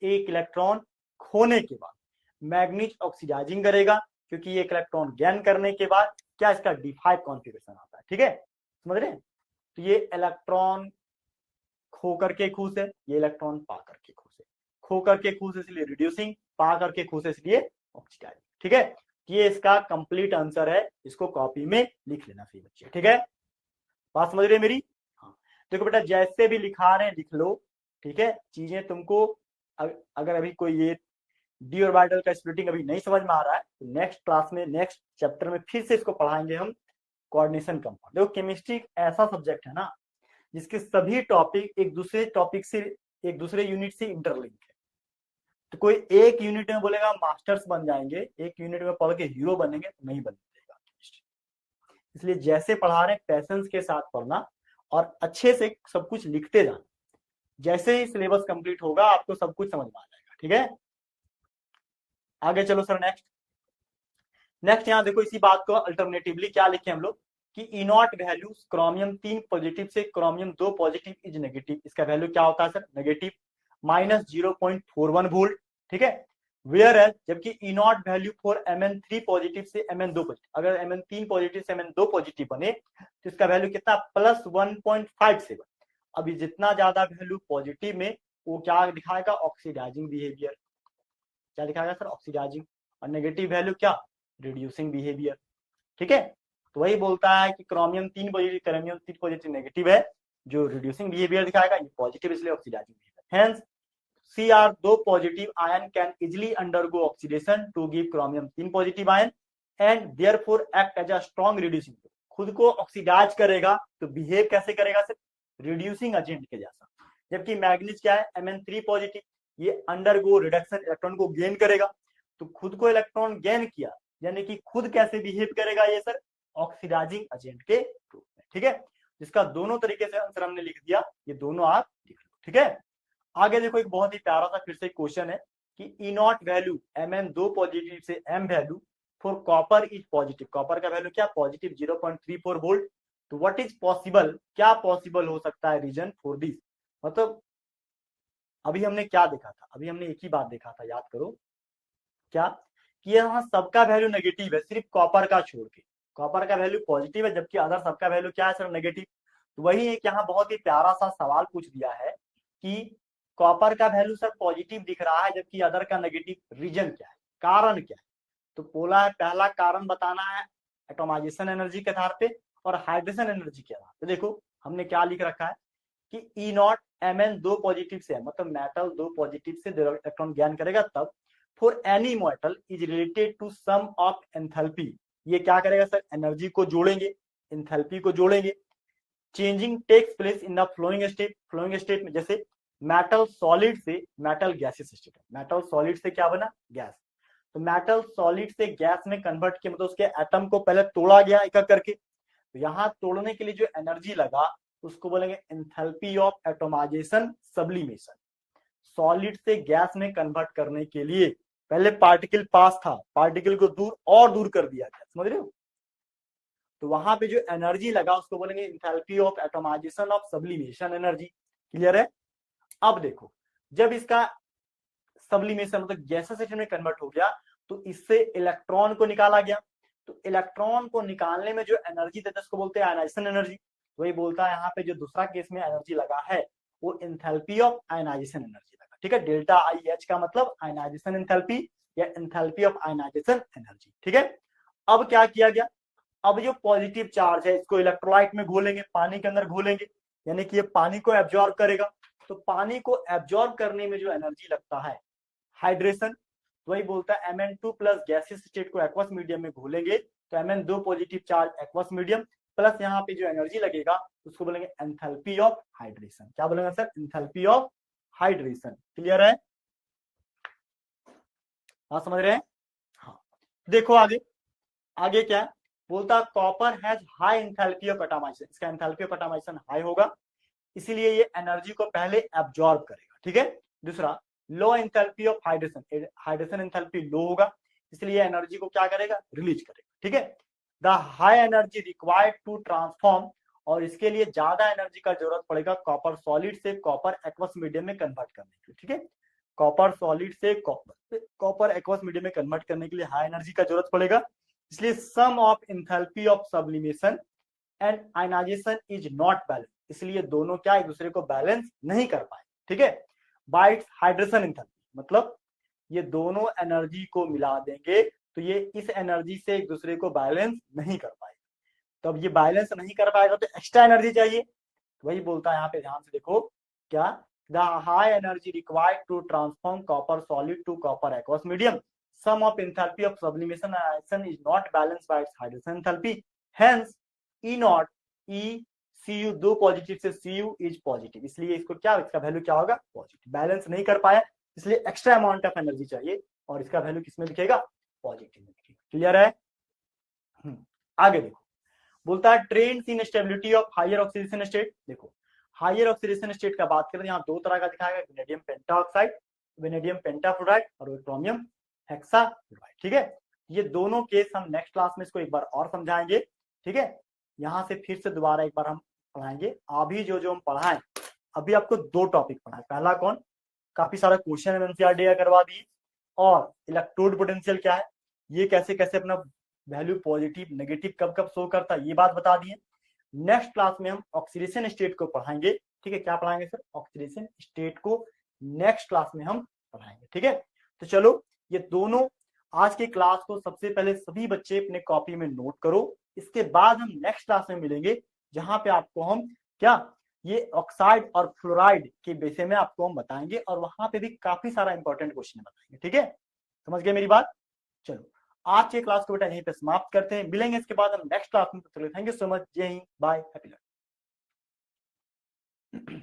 एक इलेक्ट्रॉन खोने के बाद मैग्नीज ऑक्सीडाइजिंग करेगा क्योंकि ये इलेक्ट्रॉन गेन करने के बाद क्या इसका D5 कॉन्फिगरेशन आता है। ठीक है, समझ रहे हैं? तो ये इलेक्ट्रॉन खो करके खुश है, ये इलेक्ट्रॉन पा करके खुश है। खो करके खुश है इसलिए रिड्यूसिंग, पा करके खुश है इसलिए ऑक्सीडाइजिंग। ठीक है, ये इसका कंप्लीट आंसर है, इसको कॉपी में लिख लेना सही बच्चे। ठीक है, बात समझ रहे हैं मेरी? हाँ, देखो बेटा जैसे भी लिखा रहे हैं लिख लो। ठीक है, चीजें तुमको अगर अभी कोई ये डी ऑर्बिटल का स्प्लिटिंग अभी नहीं समझ में आ रहा है तो नेक्स्ट क्लास में, नेक्स्ट चैप्टर में फिर से इसको पढ़ाएंगे हम, कोऑर्डिनेशन कंपाउंड। देखो केमिस्ट्री एक ऐसा सब्जेक्ट है ना जिसके सभी टॉपिक एक दूसरे टॉपिक से, एक दूसरे यूनिट से इंटरलिंक है। तो कोई एक यूनिट में बोलेगा मास्टर्स बन जाएंगे, एक यूनिट में पढ़ के हीरो बनेंगे, तो नहीं बनेगा केमिस्ट्री। इसलिए जैसे पढ़ा रहे पेशेंस के साथ पढ़ना और अच्छे से सब कुछ लिखते जाना। जैसे ही सिलेबस कंप्लीट होगा आपको सब कुछ समझ में आ जाएगा। ठीक है, आगे चलो सर। नेक्स्ट यहाँ देखो, इसी बात को अल्टरनेटिवली क्या लिखे हम लोग कि ई नॉट वैल्यू क्रोमियम 3 पॉजिटिव से क्रोमियम 2 पॉजिटिव इज नेगेटिव। इसका वैल्यू क्या होता है सर, नेगेटिव माइनस 0.41 वोल्ट। ठीक है, वेयर एज जबकि E nought value for Mn3 positive से Mn2 पॉजिटिव, अगर Mn3 पॉजिटिव से Mn2 पॉजिटिव बने तो इसका वैल्यू कितना, प्लस 1.57। अभी जितना ज्यादा वैल्यू पॉजिटिव में वो क्या दिखाएगा, ऑक्सीडाइजिंग बिहेवियर। क्या दिखाएगा सर, ऑक्सीडाइजिंग। और नेगेटिव वैल्यू क्या, रिड्यूसिंग बिहेवियर। ठीक है, तो वही बोलता है कि chromium 3 positive, chromium 3 positive negative है, जो रिड्यूसिंग बिहेवियर दिखाएगा, ये पॉजिटिव इसलिए oxidising behaviour. Hence Cr2 positive ion can easily undergo oxidation to give chromium 3 positive ion and therefore act as a strong reducing. खुद को ऑक्सीडाइज करेगा तो behave कैसे करेगा सर, रिड्यूसिंग एजेंट के जैसा। जबकि मैग्नीज क्या है, Mn3 पॉजिटिव, ये अंडरगो रिडक्शन, इलेक्ट्रॉन को गेन करेगा। तो खुद को इलेक्ट्रॉन गेन किया, यानी कि खुद कैसे बिहेव करेगा ये सर, ऑक्सीडाइजिंग एजेंट के रूप में। ठीक है, जिसका दोनों तरीके से आंसर हमने लिख दिया, ये दोनों आप लिख लो। ठीक है, आगे देखो एक बहुत ही प्यारा सा फिर से क्वेश्चन है कि ई नॉट वैल्यू Mn2 पॉजिटिव से M value for copper is positive. Copper का वैल्यू क्या, पॉजिटिव 0.34 वोल्ट। तो व्हाट इज पॉसिबल, क्या पॉसिबल हो सकता है रीजन फॉर दिस। मतलब अभी हमने क्या देखा था, अभी हमने एक ही बात देखा था, याद करो क्या, कि यहाँ सबका वैल्यू नेगेटिव है सिर्फ कॉपर का छोड़ के। कॉपर का वैल्यू पॉजिटिव है जबकि अदर सबका वैल्यू क्या है सर, नेगेटिव। तो वही एक यहाँ बहुत ही प्यारा सा सवाल पूछ दिया है कि कॉपर का वैल्यू सर पॉजिटिव दिख रहा है जबकि अदर का नेगेटिव, रीजन क्या है, कारण क्या है। तो बोला है पहला कारण बताना है एटॉमाइजेशन एनर्जी के आधार पे और हाइड्रेशन एनर्जी के आधार पे। देखो हमने क्या लिख रखा है कि ई नॉट Mn2 पॉजिटिव से है, मतलब मेटल 2 पॉजिटिव से इलेक्ट्रॉन ज्ञान करेगा तब for any metal is related to sum of enthalpy. ये क्या करेगा सर, एनर्जी को जोड़ेंगे, एंथैल्पी को जोड़ेंगे। Changing takes place in the flowing state. Flowing state में जैसे मेटल सॉलिड से मेटल गैसेस स्टेट है, मेटल सॉलिड से क्या बना, गैस। तो मेटल सॉलिड से गैस में कन्वर्ट किया, मतलब उसके एटम को पहले तोड़ा गया एक एक करके। तो यहाँ तोड़ने के लिए जो एनर्जी लगा उसको बोलेंगे enthalpy of atomization sublimation. Solid से गैस में कन्वर्ट करने के लिए पहले पार्टिकल पास था, पार्टिकल को दूर और दूर कर दिया गया, समझ रहे हो। तो वहां पे जो एनर्जी लगा उसको बोलेंगे enthalpy of atomization of sublimation energy. Clear है। अब देखो जब इसका सब्लिमेशन मतलब गैसेस में कन्वर्ट हो गया तो इससे इलेक्ट्रॉन को निकाला गया। तो इलेक्ट्रॉन को निकालने में जो एनर्जी देता है उसको बोलते हैं आयनाइजेशन एनर्जी। वही बोलता है यहाँ पे जो दूसरा केस में एनर्जी लगा है वो एंथैल्पी ऑफ आयनाइजेशन एनर्जी लगा। ठीक है, डेल्टा आई एच का मतलब आयनाइजेशन एंथैल्पी या एंथैल्पी ऑफ आयनाइजेशन एनर्जी। ठीक है, अब क्या किया गया, अब जो पॉजिटिव चार्ज है इसको इलेक्ट्रोलाइट में घोलेंगे, पानी के अंदर घोलेंगे, यानी कि ये पानी को एब्जॉर्ब करेगा। तो पानी को एब्जॉर्ब करने में जो एनर्जी लगता है हाइड्रेशन, वही बोलता है Mn2 प्लस गैसियस स्टेट को एक्वस मीडियम में घोलेंगे तो Mn 2 positive charge aqueous medium plus यहाँ पे जो एनर्जी लगेगा उसको बोलेंगे एंथैल्पी ऑफ हाइड्रेशन। क्या बोलेंगे sir? Enthalpy of hydration. Clear है? हाँ समझ रहे हैं? हाँ देखो आगे, आगे क्या है बोलता, copper has high enthalpy of atomisation, इसका एंथैल्पी ऑफ एटमाइजेशन हाई होगा, इसीलिए ये एनर्जी को पहले एब्जॉर्ब करेगा। ठीक है। दूसरा, low enthalpy of hydration, hydration enthalpy low होगा, इसलिए एनर्जी को क्या करेगा? रिलीज करेगा। ठीक है। The high energy required to transform, और इसके लिए ज्यादा एनर्जी का जरूरत पड़ेगा कॉपर सॉलिड से कॉपर एक्वस मीडियम में कन्वर्ट करने के लिए। ठीक है। कॉपर सॉलिड से कॉपर एक्वस मीडियम में कन्वर्ट करने के लिए हाई एनर्जी का जरूरत पड़ेगा, इसलिए sum of enthalpy of sublimation and ionisation is not balance, इसलिए दोनों क्या एक दूसरे को बैलेंस नहीं कर पाए। ठीक है। बाय इट्स हाइड्रेशन एंथैल्पी, मतलब ये दोनों एनर्जी को मिला देंगे तो ये इस एनर्जी से एक दूसरे को बैलेंस नहीं कर पाएगा। तो अब ये बैलेंस नहीं कर पाएगा तो एक्स्ट्रा एनर्जी चाहिए, तो वही बोलता है यहाँ पे, ध्यान से देखो क्या, the high energy required to transform copper solid to copper aqueous medium, sum of enthalpy of sublimation and is not balanced by its hydration enthalpy, hence E naught E Cu 2 positive से Cu is positive, इसलिए इसको क्या, इसका value क्या होगा? Positive. Balance नहीं कर पाया इसलिए एक्स्ट्रा अमाउंट ऑफ एनर्जी चाहिए और इसका वैल्यू किसमें दिखेगा? पॉजिटिव में दिखेगा। क्लियर है? आगे देखो, बोलता है trends in stability of higher oxidation state. देखो हायर ऑक्सीडेशन स्टेट का बात करें, यहाँ दो तरह का दिखाएगा, वेनेडियम पेंटाऑक्साइड, वेनेडियम पेंटाफ्लोराइड और क्रोमियम हेक्साफ्लोराइड। ठीक है। ये दोनों केस हम नेक्स्ट क्लास में इसको एक बार और समझाएंगे। ठीक है। यहाँ से फिर से दोबारा एक बार हम पढ़ाएंगे। अभी जो हम पढ़ाएं, अभी आपको दो टॉपिक पढ़ाए, पहला कौन, काफी सारा क्वेश्चन एनसीईआरटी करवा दिए, और इलेक्ट्रोड पोटेंशियल क्या है, ये कैसे कैसे अपना वैल्यू पॉजिटिव नेगेटिव कब कब शो करता है, ये बात बता दिए। नेक्स्ट क्लास में हम ऑक्सीडेशन स्टेट को पढ़ाएंगे। ठीक है। क्या पढ़ाएंगे सर? ऑक्सीडेशन स्टेट को नेक्स्ट क्लास में हम पढ़ाएंगे। ठीक है। तो चलो ये दोनों आज के क्लास को सबसे पहले सभी बच्चे अपने कॉपी में नोट करो, इसके बाद हम नेक्स्ट क्लास में मिलेंगे जहां पे आपको हम क्या, ये ऑक्साइड और फ्लोराइड के विषय में आपको हम बताएंगे और वहां पे भी काफी सारा इंपॉर्टेंट क्वेश्चन बताएंगे। ठीक है। समझ गए मेरी बात? चलो आज के क्लास को बेटा यहीं पे समाप्त करते हैं, मिलेंगे इसके बाद हम नेक्स्ट क्लास में। थैंक यू सो मच, जय हिंद, बाय, हैप्पी लर्निंग।